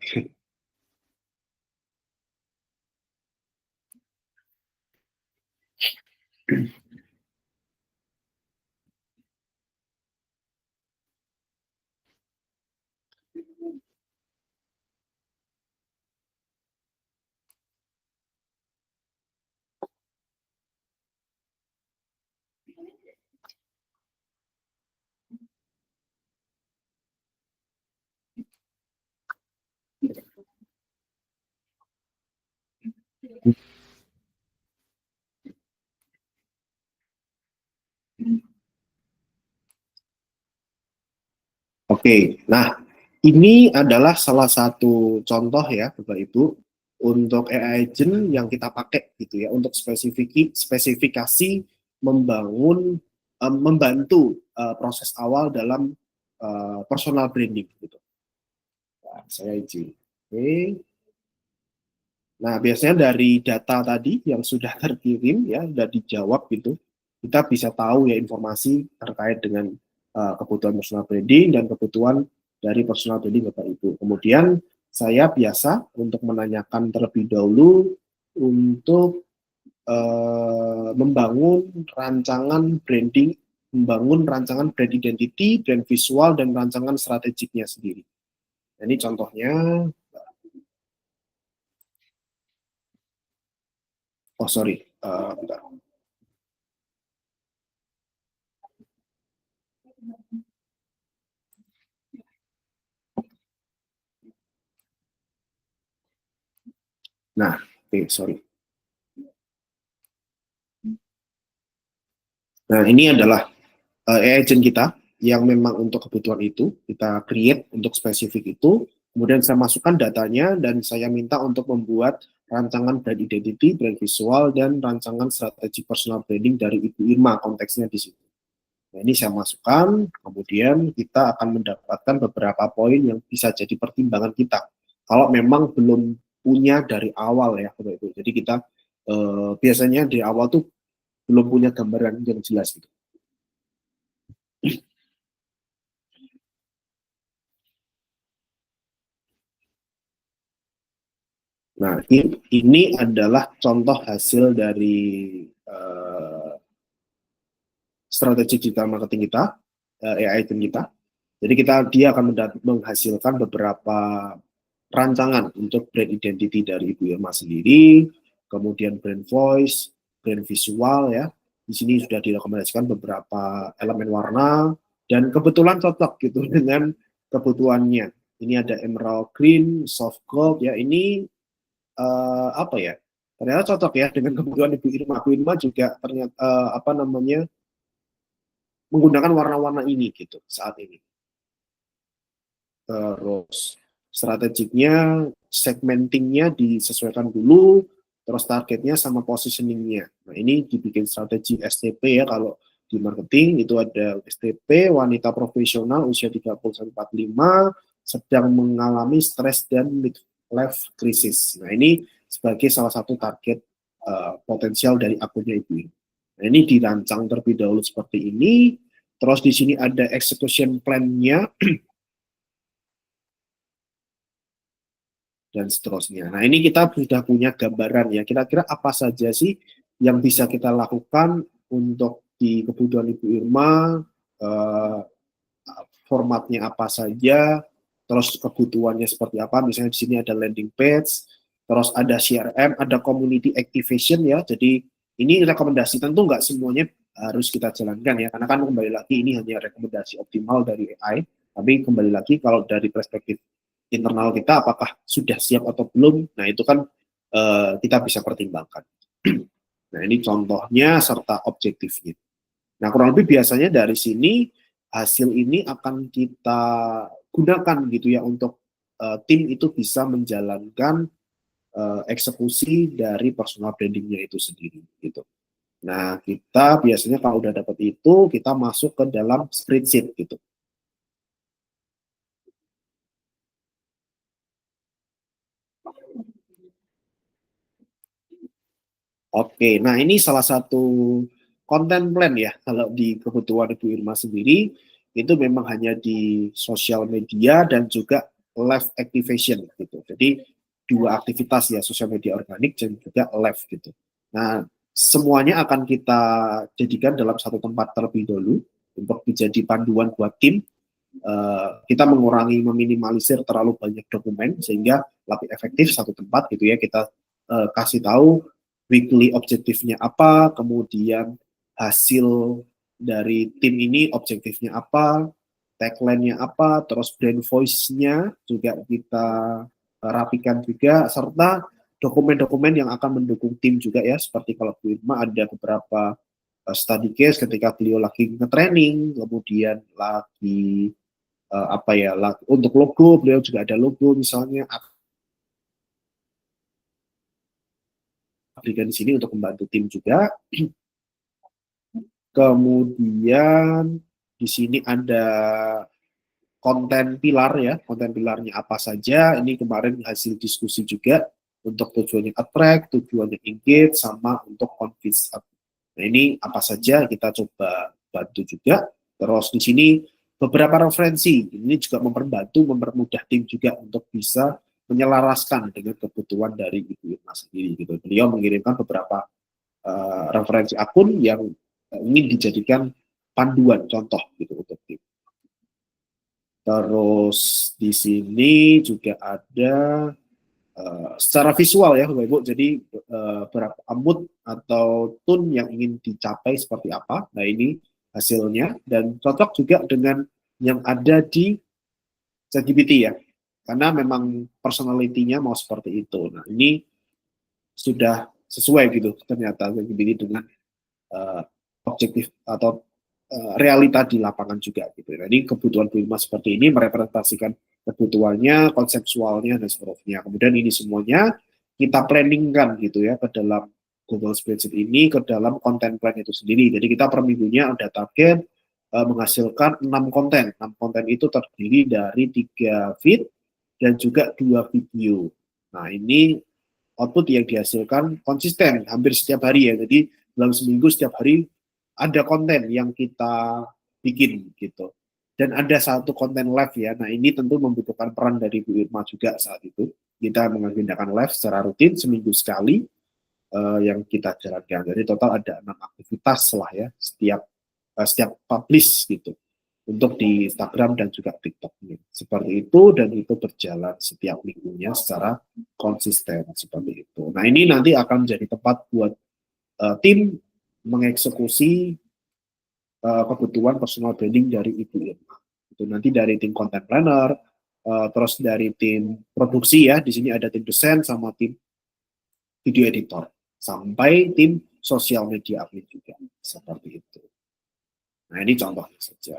Oke, nah ini adalah salah satu contoh ya Bapak Ibu untuk AI agent yang kita pakai gitu ya untuk spesifikasi membantu proses awal dalam personal branding gitu. Nah, saya izin. Oke. Nah, biasanya dari data tadi yang sudah terkirim ya, sudah dijawab gitu. kita bisa tahu ya informasi terkait dengan kebutuhan personal branding dan kebutuhan dari personal branding Bapak Ibu. Kemudian saya biasa untuk menanyakan terlebih dahulu untuk membangun rancangan branding, membangun rancangan brand identity, brand visual, dan rancangan strategiknya sendiri. Nah, ini contohnya. Oh sorry, bentar. Nah, sorry. Nah, ini adalah agent kita yang memang untuk kebutuhan itu, kita create untuk spesifik itu, kemudian saya masukkan datanya, dan saya minta untuk membuat rancangan brand identity, brand visual, dan rancangan strategi personal branding dari Ibu Irma, konteksnya di situ. Nah, ini saya masukkan, kemudian kita akan mendapatkan beberapa poin yang bisa jadi pertimbangan kita. Kalau memang belum punya dari awal ya, itu. Jadi kita biasanya di awal tuh belum punya gambaran yang jelas gitu. Nah, ini adalah contoh hasil dari strategi digital marketing kita, AI team kita. Jadi dia akan menghasilkan beberapa rancangan untuk brand identity dari Ibu Irma sendiri, kemudian brand voice, brand visual ya. Di sini sudah direkomendasikan beberapa elemen warna dan kebetulan cocok gitu dengan kebutuhannya. Ini ada emerald green, soft gold ya. Ini apa ya? Ternyata cocok ya dengan kebutuhan Ibu Irma. Ibu Irma juga ternyata apa namanya menggunakan warna-warna ini gitu saat ini. Terus strateginya, segmentingnya disesuaikan dulu, terus targetnya sama positioningnya. Nah, ini dibikin strategi STP ya, kalau di marketing itu ada STP, wanita profesional usia 30-45, sedang mengalami stres dan midlife crisis. Nah, ini sebagai salah satu target potensial dari akunnya Ibu. Nah, ini dirancang terlebih dahulu seperti ini, terus di sini ada execution plan-nya, dan seterusnya. Nah, ini kita sudah punya gambaran ya, kira-kira apa saja sih yang bisa kita lakukan untuk di kebutuhan Ibu Irma, eh, formatnya apa saja, terus kebutuhannya seperti apa, misalnya di sini ada landing page, terus ada CRM, ada community activation ya, jadi ini rekomendasi, tentu nggak semuanya harus kita jalankan ya, karena kan kembali lagi ini hanya rekomendasi optimal dari AI, tapi kembali lagi kalau dari perspektif internal kita apakah sudah siap atau belum, nah itu kan kita bisa pertimbangkan. Nah ini contohnya serta objektifnya. Nah kurang lebih biasanya dari sini hasil ini akan kita gunakan gitu ya untuk tim itu bisa menjalankan eksekusi dari personal brandingnya itu sendiri gitu. Nah kita biasanya kalau udah dapat itu kita masuk ke dalam spreadsheet gitu. Oke, nah ini salah satu konten plan ya, kalau di kebutuhan Ibu Irma sendiri, itu memang hanya di sosial media dan juga live activation gitu. Jadi dua aktivitas ya, sosial media organik dan juga live gitu. Nah, semuanya akan kita jadikan dalam satu tempat terlebih dahulu untuk menjadi panduan buat tim. Kita mengurangi, meminimalisir terlalu banyak dokumen sehingga lebih efektif satu tempat gitu ya, kita kasih tahu weekly objektifnya apa, kemudian hasil dari tim ini objektifnya apa, tagline-nya apa, terus brand voice-nya juga kita rapikan juga, serta dokumen-dokumen yang akan mendukung tim juga ya, seperti kalau Bu Irma ada beberapa study case ketika beliau lagi nge-training, kemudian lagi apa ya, untuk logo beliau juga ada logo misalnya, berikan di sini untuk membantu tim juga. Kemudian di sini ada konten pilar ya, konten pilarnya apa saja. Ini kemarin hasil diskusi juga untuk tujuannya attract, tujuannya engage, sama untuk convince. Nah, ini apa saja kita coba bantu juga. Terus di sini beberapa referensi, ini juga mempermudah tim juga untuk bisa menyelaraskan dengan kebutuhan dari Ibu Irma sendiri gitu. Beliau mengirimkan beberapa referensi akun yang ingin dijadikan panduan contoh gitu untuk tim. Terus di sini juga ada secara visual ya Bapak Ibu, jadi berapa mood atau tone yang ingin dicapai seperti apa. Nah ini hasilnya dan cocok juga dengan yang ada di ChatGPT ya, karena memang personality-nya mau seperti itu. Nah ini sudah sesuai gitu ternyata ChatGPT dengan objektif atau realita di lapangan juga gitu. Nah, ini kebutuhan Bima seperti ini merepresentasikan kebutuhannya, konseptualnya dan seterusnya. Kemudian ini semuanya kita planningkan gitu ya ke dalam Google Spreadsheet ini, ke dalam konten plan itu sendiri. Jadi kita per minggunya ada target menghasilkan 6 konten. 6 konten itu terdiri dari 3 feed dan juga 2 video. Nah, ini output yang dihasilkan konsisten hampir setiap hari ya. Jadi dalam seminggu setiap hari ada konten yang kita bikin gitu. Dan ada satu konten live ya. Nah ini tentu membutuhkan peran dari Bu Irma juga saat itu. Kita mengadakan live secara rutin seminggu sekali yang kita jalankan. Jadi total ada 6 aktivitas lah ya setiap publish gitu untuk di Instagram dan juga TikTok-nya. Seperti itu dan itu berjalan setiap minggunya secara konsisten seperti itu. Nah ini nanti akan menjadi tempat buat tim mengeksekusi kebutuhan personal branding dari Ibu Irma. Itu nanti dari tim content planner, terus dari tim produksi ya, di sini ada tim desain sama tim video editor, sampai tim sosial media admin juga, seperti itu. Nah ini contohnya saja.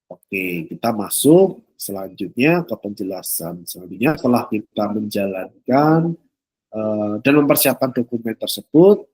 Oke, kita masuk selanjutnya ke penjelasan selanjutnya. Setelah kita menjalankan dan mempersiapkan dokumen tersebut,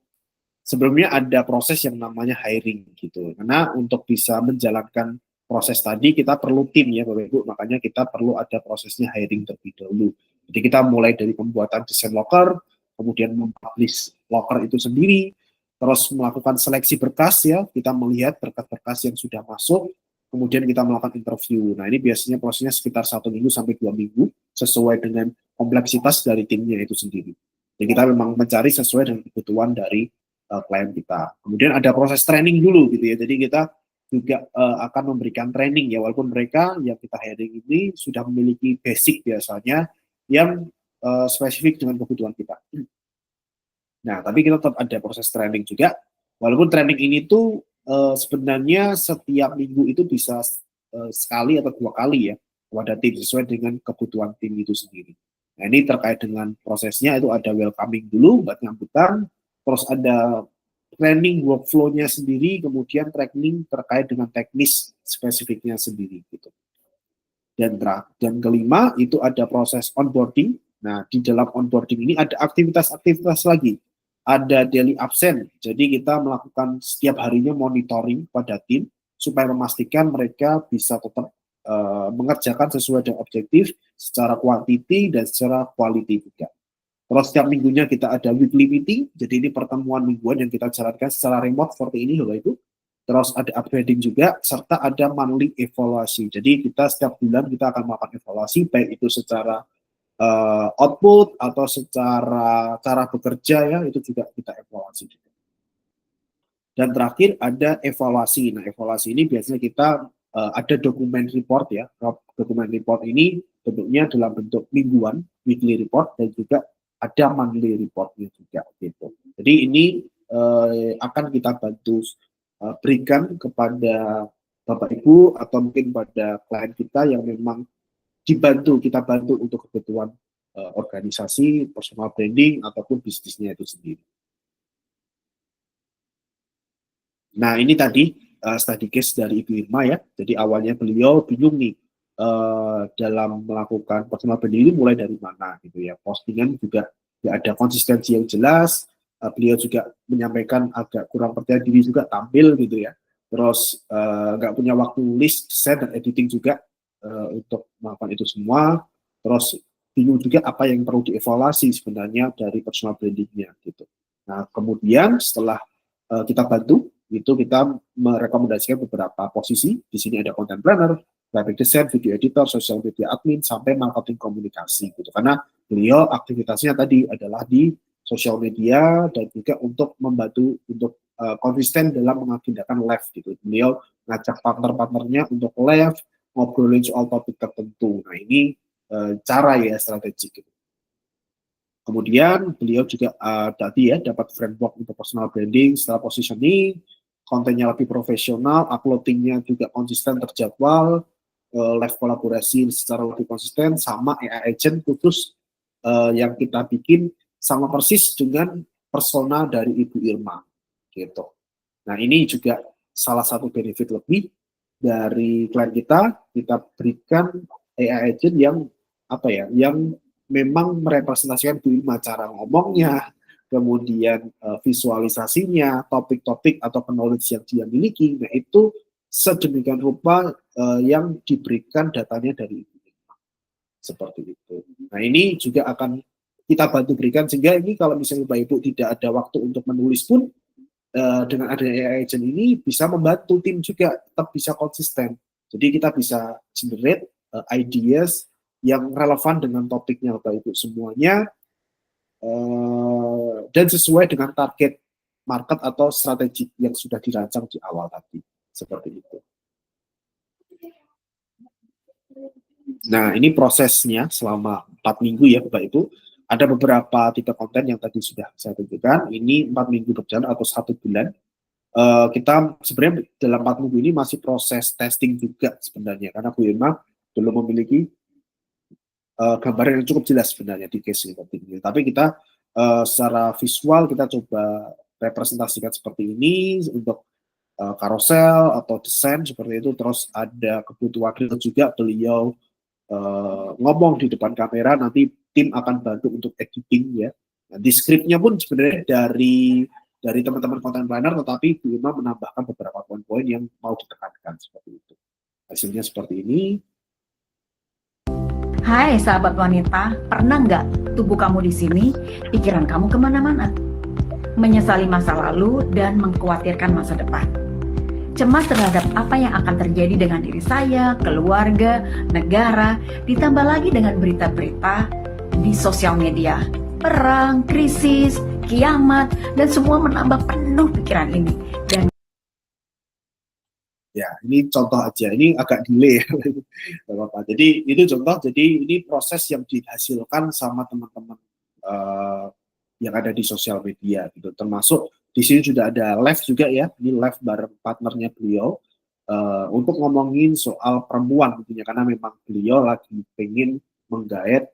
sebelumnya ada proses yang namanya hiring gitu. Karena untuk bisa menjalankan proses tadi kita perlu tim ya Bapak Ibu, makanya kita perlu ada prosesnya hiring terlebih dahulu. Jadi kita mulai dari pembuatan desain locker, kemudian mempublish locker itu sendiri, terus melakukan seleksi berkas ya, kita melihat berkas-berkas yang sudah masuk, kemudian kita melakukan interview. Nah ini biasanya prosesnya sekitar 1 minggu sampai 2 minggu, sesuai dengan kompleksitas dari timnya itu sendiri. Jadi kita memang mencari sesuai dengan kebutuhan dari klien kita. Kemudian ada proses training dulu gitu ya. Jadi kita juga akan memberikan training ya, walaupun mereka yang kita hiring ini sudah memiliki basic biasanya yang spesifik dengan kebutuhan kita. Nah, tapi kita tetap ada proses training juga. Walaupun training ini tuh sebenarnya setiap minggu itu bisa sekali atau 2 kali ya kepada tim sesuai dengan kebutuhan tim itu sendiri. Nah, ini terkait dengan prosesnya itu ada welcoming dulu buat nyambutan, terus ada training workflow-nya sendiri, kemudian training terkait dengan teknis spesifiknya sendiri gitu. Dan kelima itu ada proses onboarding. Nah, di dalam onboarding ini ada aktivitas-aktivitas lagi. Ada daily absent, jadi kita melakukan setiap harinya monitoring pada tim supaya memastikan mereka bisa tetap mengerjakan sesuai dengan objektif secara quantity dan secara quality juga. Terus setiap minggunya kita ada weekly meeting, jadi ini pertemuan mingguan yang kita jalankan secara remote seperti ini Bapak Ibu. Terus ada upgrading juga, serta ada monthly evaluasi. Jadi kita setiap bulan kita akan melakukan evaluasi, baik itu secara output atau secara cara bekerja ya, itu juga kita evaluasi juga. Dan terakhir ada evaluasi. Nah evaluasi ini biasanya kita ada dokumen report ya. Dokumen report ini bentuknya dalam bentuk mingguan, weekly report, dan juga ada monthly reportnya juga gitu. Jadi ini akan kita bantu berikan kepada Bapak Ibu atau mungkin pada klien kita yang memang kita bantu untuk kebutuhan organisasi, personal branding ataupun bisnisnya itu sendiri. Nah ini tadi study case dari Ibu Irma ya. Jadi awalnya beliau bingung nih dalam melakukan personal branding ini mulai dari mana gitu ya. Postingan juga nggak ada konsistensi yang jelas. Beliau juga menyampaikan agak kurang percaya diri juga tampil gitu ya. Terus nggak punya waktu list, desain dan editing juga untuk melakukan itu semua. Terus bingung juga apa yang perlu dievaluasi sebenarnya dari personal brandingnya gitu. Nah kemudian setelah kita bantu, itu kita merekomendasikan beberapa posisi. Di sini ada content planner, graphic design, video editor, social media admin, sampai marketing komunikasi gitu. Karena beliau aktivitasnya tadi adalah di sosial media dan juga untuk membantu untuk konsisten dalam mengagendakan live gitu. Beliau ngajak partner-partnernya untuk live, ngobrolin soal topik tertentu. Nah ini cara ya strategik gitu. Kemudian beliau juga tadi ya dapat framework untuk personal branding, setelah positioning, kontennya lebih profesional, uploadingnya juga konsisten terjadwal, live kolaborasi secara lebih konsisten, sama AI agent khusus yang kita bikin sama persis dengan persona dari Ibu Irma gitu. Nah ini juga salah satu benefit lebih dari klien kita berikan AI agent yang apa ya, yang memang merepresentasikan Irma cara ngomongnya, kemudian visualisasinya, topik-topik atau knowledge yang dia miliki, nah itu sedemikian rupa yang diberikan datanya dari Ibu Irma. Seperti itu. Nah ini juga akan kita bantu berikan, sehingga ini kalau misalnya Bapak Ibu tidak ada waktu untuk menulis pun, dengan adanya AI agent ini bisa membantu tim juga tetap bisa konsisten. Jadi kita bisa generate ideas yang relevan dengan topiknya Bapak Ibu semuanya, dan sesuai dengan target market atau strategi yang sudah dirancang di awal tadi. Seperti itu. Nah, ini prosesnya selama 4 minggu ya Bapak Ibu. Ada beberapa tipe konten yang tadi sudah saya tunjukkan. Ini 4 minggu berjalan atau 1 bulan. Kita sebenarnya dalam 4 minggu ini masih proses testing juga sebenarnya. Karena Bu Irma belum memiliki gambaran yang cukup jelas sebenarnya di case ini. Tapi kita secara visual kita coba representasikan seperti ini untuk carousel atau desain seperti itu. Terus ada kebutuhan juga beliau ngomong di depan kamera, nanti tim akan bantu untuk editing ya. Nanti skripnya pun sebenarnya dari teman-teman content planner, tetapi Bu Irma menambahkan beberapa poin-poin yang mau ditekankan seperti itu. Hasilnya seperti ini. Hai sahabat wanita, pernah nggak tubuh kamu di sini, pikiran kamu kemana-mana? Menyesali masa lalu dan mengkhawatirkan masa depan. Cemas terhadap apa yang akan terjadi dengan diri saya, keluarga, negara, ditambah lagi dengan berita-berita di sosial media. Perang, krisis, kiamat, dan semua menambah penuh pikiran ini. Dan Ya, ini contoh aja. Ini agak delay ya. Bapak. Jadi itu contoh. Jadi ini proses yang dihasilkan sama teman-teman yang ada di sosial media gitu. Termasuk di sini sudah ada live juga ya. Ini live bareng partnernya beliau untuk ngomongin soal perempuan tentunya, karena memang beliau lagi pengen menggait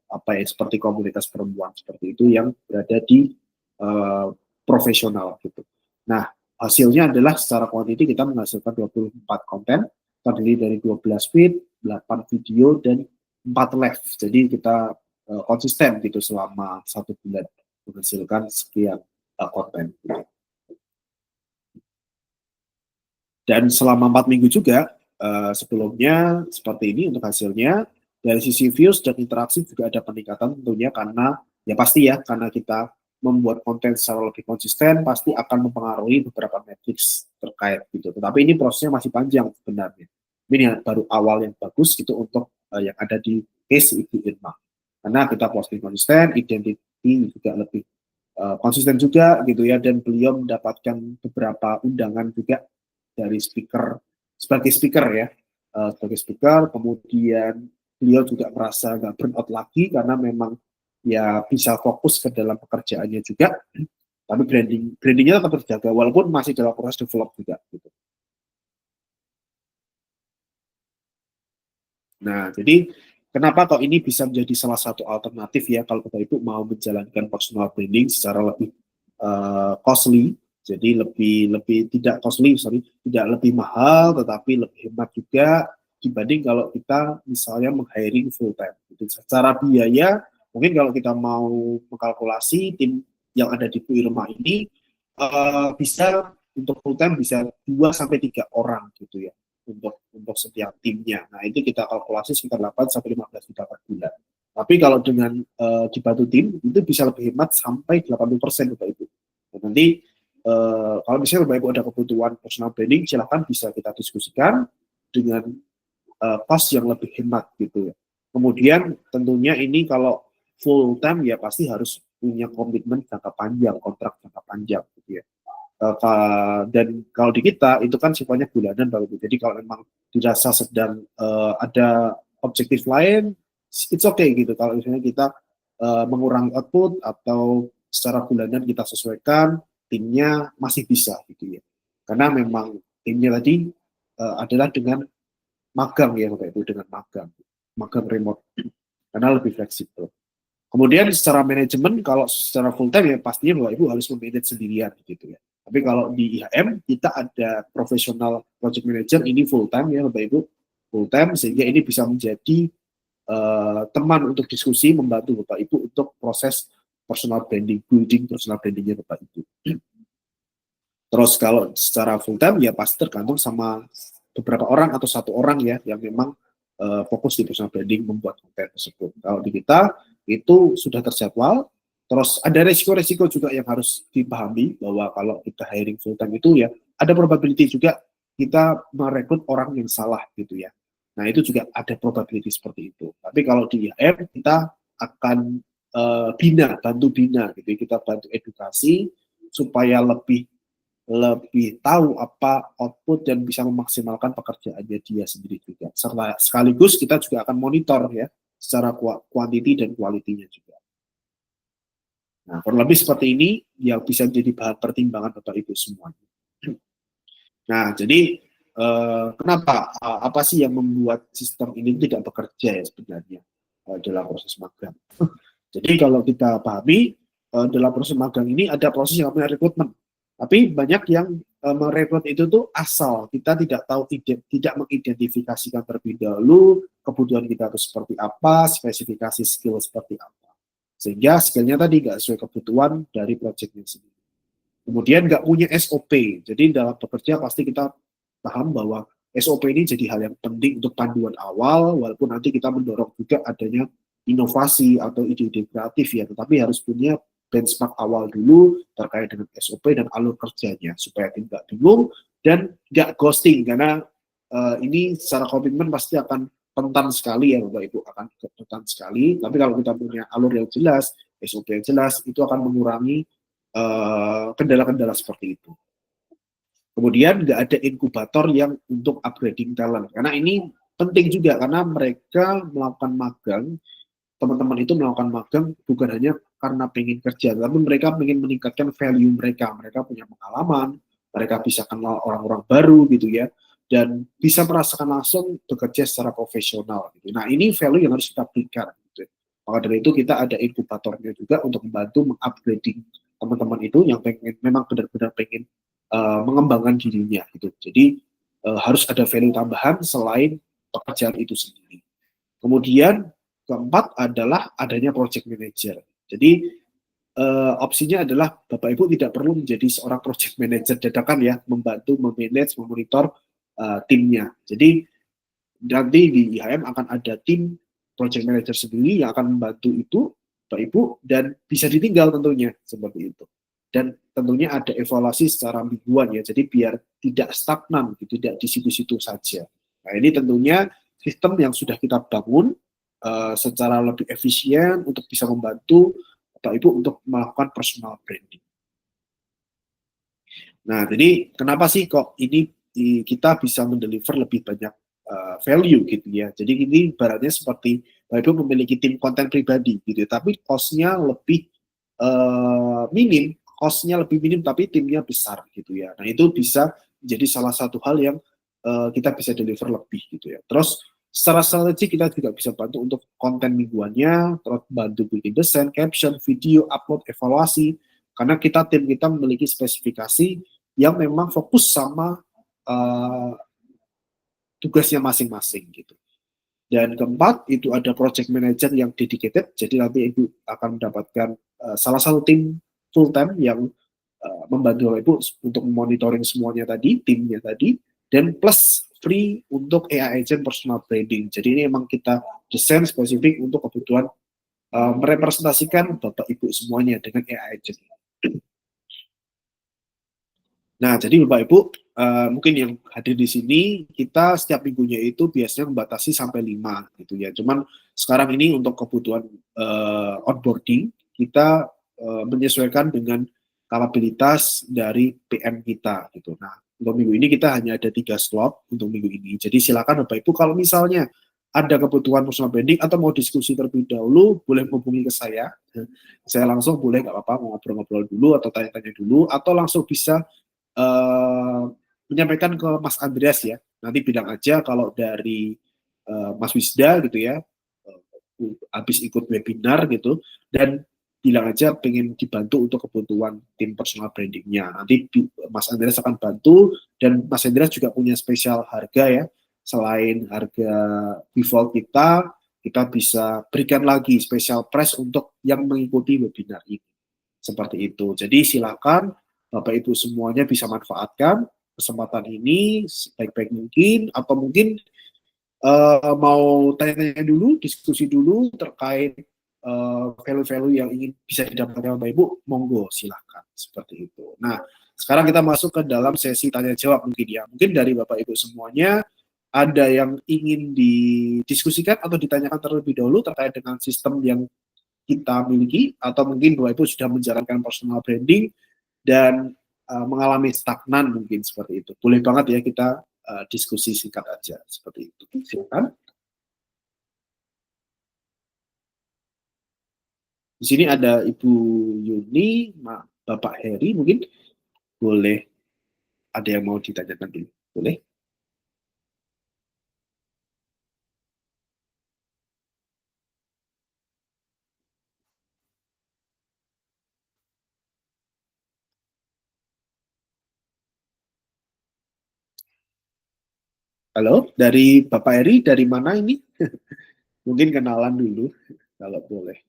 apa ya, seperti komunitas perempuan seperti itu yang berada di profesional gitu. Nah, hasilnya adalah secara kuantiti kita menghasilkan 24 konten, terdiri dari 12 feed, 8 video, dan 4 live. Jadi kita konsisten gitu selama 1 bulan menghasilkan sekian konten. Dan selama 4 minggu juga, sebelumnya seperti ini untuk hasilnya. Dari sisi views dan interaksi juga ada peningkatan tentunya, karena ya pasti ya, karena kita membuat konten secara lebih konsisten pasti akan mempengaruhi beberapa matriks terkait gitu. Tetapi ini prosesnya masih panjang sebenarnya. Ini baru awal yang bagus gitu untuk yang ada di case Ibu Irma. Karena kita posting konsisten, identity juga lebih konsisten juga gitu ya, dan beliau mendapatkan beberapa undangan juga dari speaker, sebagai speaker ya, sebagai speaker. Kemudian beliau juga merasa nggak burnout lagi karena memang ya bisa fokus ke dalam pekerjaannya juga, tapi brandingnya tetap terjaga walaupun masih dalam proses develop juga gitu. Nah, jadi kenapa kok ini bisa menjadi salah satu alternatif ya kalau Bapak Ibu mau menjalankan personal branding secara lebih costly, jadi lebih tidak costly, tidak lebih mahal, tetapi lebih hemat juga dibanding kalau kita misalnya meng-hiring full time. Jadi secara biaya, mungkin kalau kita mau mengkalkulasi tim yang ada di Bu Irma ini bisa untuk full time bisa 2 sampai 3 orang gitu ya untuk setiap timnya. Nah, itu kita kalkulasi sekitar 8 sampai 15 juta per bulan. Tapi kalau dengan dibantu tim itu bisa lebih hemat sampai 80% Bapak Ibu. Nah, nanti kalau misalnya Bapak Ibu ada kebutuhan personal branding, silakan bisa kita diskusikan dengan cost yang lebih hemat gitu ya. Kemudian tentunya ini kalau full time ya pasti harus punya komitmen jangka panjang, kontrak jangka panjang gitu ya. Dan kalau di kita itu kan sifatnya bulanan Bapak Ibu. Jadi kalau memang dirasa sedang ada objektif lain, it's okay gitu. Kalau misalnya kita mengurangi output atau secara bulanan kita sesuaikan, timnya masih bisa gitu ya. Karena memang timnya tadi adalah dengan magang ya Bapak Ibu, dengan magang remote, karena lebih fleksibel. Kemudian secara manajemen, kalau secara full time ya pastinya Bapak Ibu harus memanage sendirian gitu ya. Tapi kalau di IHM kita ada profesional project manager, ini full time ya Bapak Ibu, full time, sehingga ini bisa menjadi teman untuk diskusi, membantu Bapak Ibu untuk proses personal branding, building personal brandingnya Bapak Ibu. Terus kalau secara full time ya pasti tergantung sama beberapa orang atau satu orang ya yang memang fokus di personal branding membuat konten tersebut. Kalau di kita itu sudah terjadwal, terus ada resiko-resiko juga yang harus dipahami bahwa kalau kita hiring full time itu ya ada probability juga kita merekrut orang yang salah gitu ya. Nah itu juga ada probability seperti itu. Tapi kalau di IHM kita akan bantu bina gitu, kita bantu edukasi supaya lebih tahu apa output dan bisa memaksimalkan pekerjaannya dia sendiri juga. Sekaligus kita juga akan monitor ya secara quantity dan quality-nya juga. Nah, kurang lebih seperti ini yang bisa menjadi bahan pertimbangan Bapak Ibu semuanya. Nah, jadi kenapa? Apa sih yang membuat sistem ini tidak bekerja ya sebenarnya dalam proses magang? Jadi kalau kita pahami dalam proses magang ini ada proses yang namanya rekrutmen. Tapi banyak yang merekrut itu tuh asal, kita tidak tahu, tidak mengidentifikasikan terlebih dahulu kebutuhan kita itu seperti apa, spesifikasi skill seperti apa. Sehingga skillnya tadi nggak sesuai kebutuhan dari projectnya sendiri. Kemudian nggak punya SOP, jadi dalam bekerja pasti kita paham bahwa SOP ini jadi hal yang penting untuk panduan awal, walaupun nanti kita mendorong juga adanya inovasi atau ide-ide kreatif ya, tetapi harus punya benchmark awal dulu terkait dengan SOP dan alur kerjanya supaya tidak bingung dan nggak ghosting karena ini secara komitmen pasti akan rentan sekali ya Bapak Ibu, akan rentan sekali. Tapi kalau kita punya alur yang jelas, SOP yang jelas, itu akan mengurangi kendala-kendala seperti itu. Kemudian nggak ada inkubator yang untuk upgrading talent karena ini penting juga karena mereka melakukan magang, teman-teman itu melakukan magang bukan hanya karena pengen kerja, tapi mereka pengen meningkatkan value mereka. Mereka punya pengalaman, mereka bisa kenal orang-orang baru gitu ya, dan bisa merasakan langsung bekerja secara profesional. Gitu. Nah ini value yang harus kita berikan. Gitu. Maka dari itu kita ada inkubatornya juga untuk membantu mengupgrading teman-teman itu yang pengen, memang benar-benar pengen mengembangkan dirinya. Gitu. Jadi harus ada value tambahan selain pekerjaan itu sendiri. Kemudian keempat adalah adanya project manager. Jadi opsinya adalah Bapak Ibu tidak perlu menjadi seorang project manager dadakan ya, membantu memanage, memonitor timnya. Jadi nanti di IHM akan ada tim project manager sendiri yang akan membantu itu Bapak Ibu dan bisa ditinggal tentunya seperti itu. Dan tentunya ada evaluasi secara mingguan ya, jadi biar tidak stagnan, tidak di situ-situ saja. Nah ini tentunya sistem yang sudah kita bangun secara lebih efisien untuk bisa membantu Bapak Ibu untuk melakukan personal branding. Nah, jadi kenapa sih kok ini kita bisa mendeliver lebih banyak value gitu ya. Jadi ini ibaratnya seperti Bapak Ibu memiliki tim konten pribadi gitu ya, tapi cost-nya lebih minim, tapi timnya besar gitu ya. Nah, itu bisa jadi salah satu hal yang kita bisa deliver lebih gitu ya. Terus secara strategi kita juga bisa bantu untuk konten mingguannya, terus bantu bikin desain, caption, video, upload, evaluasi. Karena tim kita memiliki spesifikasi yang memang fokus sama tugasnya masing-masing gitu. Dan keempat, itu ada project manager yang dedicated, jadi nanti Ibu akan mendapatkan salah satu tim full time yang membantu Ibu untuk monitoring semuanya tadi, timnya tadi, dan plus free untuk AI agent personal branding. Jadi ini memang kita desain spesifik untuk kebutuhan merepresentasikan Bapak Ibu semuanya dengan AI agent. Nah, jadi Bapak Ibu, mungkin yang hadir di sini, kita setiap minggunya itu biasanya membatasi sampai 5 gitu ya. Cuman sekarang ini untuk kebutuhan onboarding, kita menyesuaikan dengan kapabilitas dari PM kita gitu. Nah, untuk minggu ini kita hanya ada 3 slot untuk minggu ini. Jadi silakan Bapak Ibu kalau misalnya ada kebutuhan personal branding atau mau diskusi terlebih dahulu, boleh hubungi ke saya. Saya langsung boleh nggak apa-apa mau ngobrol-ngobrol dulu atau tanya-tanya dulu, atau langsung bisa eh, menyampaikan ke Mas Andreas ya. Nanti bilang aja kalau dari Mas Wisda gitu ya, habis ikut webinar gitu, dan bilang aja pengen dibantu untuk kebutuhan tim personal brandingnya. Nanti Mas Andreas akan bantu, dan Mas Andreas juga punya spesial harga ya. Selain harga default kita bisa berikan lagi spesial price untuk yang mengikuti webinar ini. Seperti itu. Jadi silakan Bapak Ibu semuanya bisa manfaatkan kesempatan ini sebaik-baik mungkin, atau mungkin mau tanya-tanya dulu, diskusi dulu terkait value-value yang ingin bisa didapatkan Bapak Ibu, monggo silakan seperti itu. Nah, sekarang kita masuk ke dalam sesi tanya jawab mungkin ya. Mungkin dari Bapak Ibu semuanya ada yang ingin didiskusikan atau ditanyakan terlebih dahulu terkait dengan sistem yang kita miliki, atau mungkin Bapak Ibu sudah menjalankan personal branding dan mengalami stagnan mungkin seperti itu. Boleh banget ya kita diskusi singkat aja seperti itu. Silakan. Di sini ada Ibu Yuni, Bapak Heri, mungkin boleh ada yang mau ditanyakan dulu. Boleh? Halo, dari Bapak Heri, dari mana ini? Mungkin kenalan dulu, kalau boleh.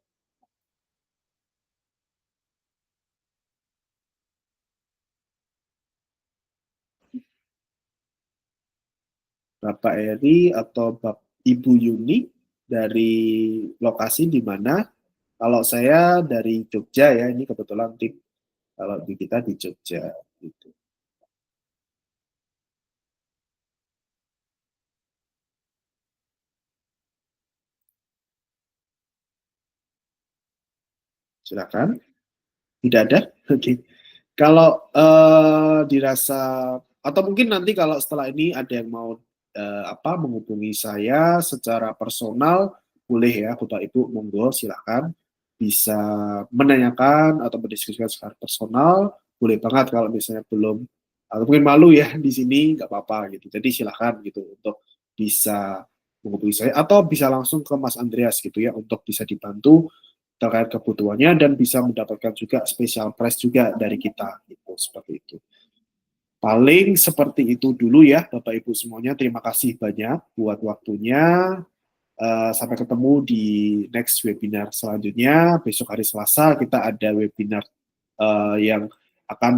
Bapak Eri atau Ibu Yuni dari lokasi di mana? Kalau saya dari Jogja ya, ini kebetulan tim kalau di kita di Jogja gitu. Silakan. Tidak ada? Oke. Okay. Kalau dirasa, atau mungkin nanti kalau setelah ini ada yang mau menghubungi saya secara personal, boleh ya Bapak Ibu, monggo silakan bisa menanyakan atau berdiskusikan secara personal, boleh banget. Kalau misalnya belum atau mungkin malu ya di sini, nggak apa-apa gitu. Jadi silakan gitu untuk bisa menghubungi saya, atau bisa langsung ke Mas Andreas gitu ya untuk bisa dibantu terkait kebutuhannya, dan bisa mendapatkan juga special price juga dari kita gitu, seperti itu. Paling seperti itu dulu ya Bapak Ibu semuanya. Terima kasih banyak buat waktunya. Sampai ketemu di next webinar selanjutnya. Besok hari Selasa kita ada webinar yang akan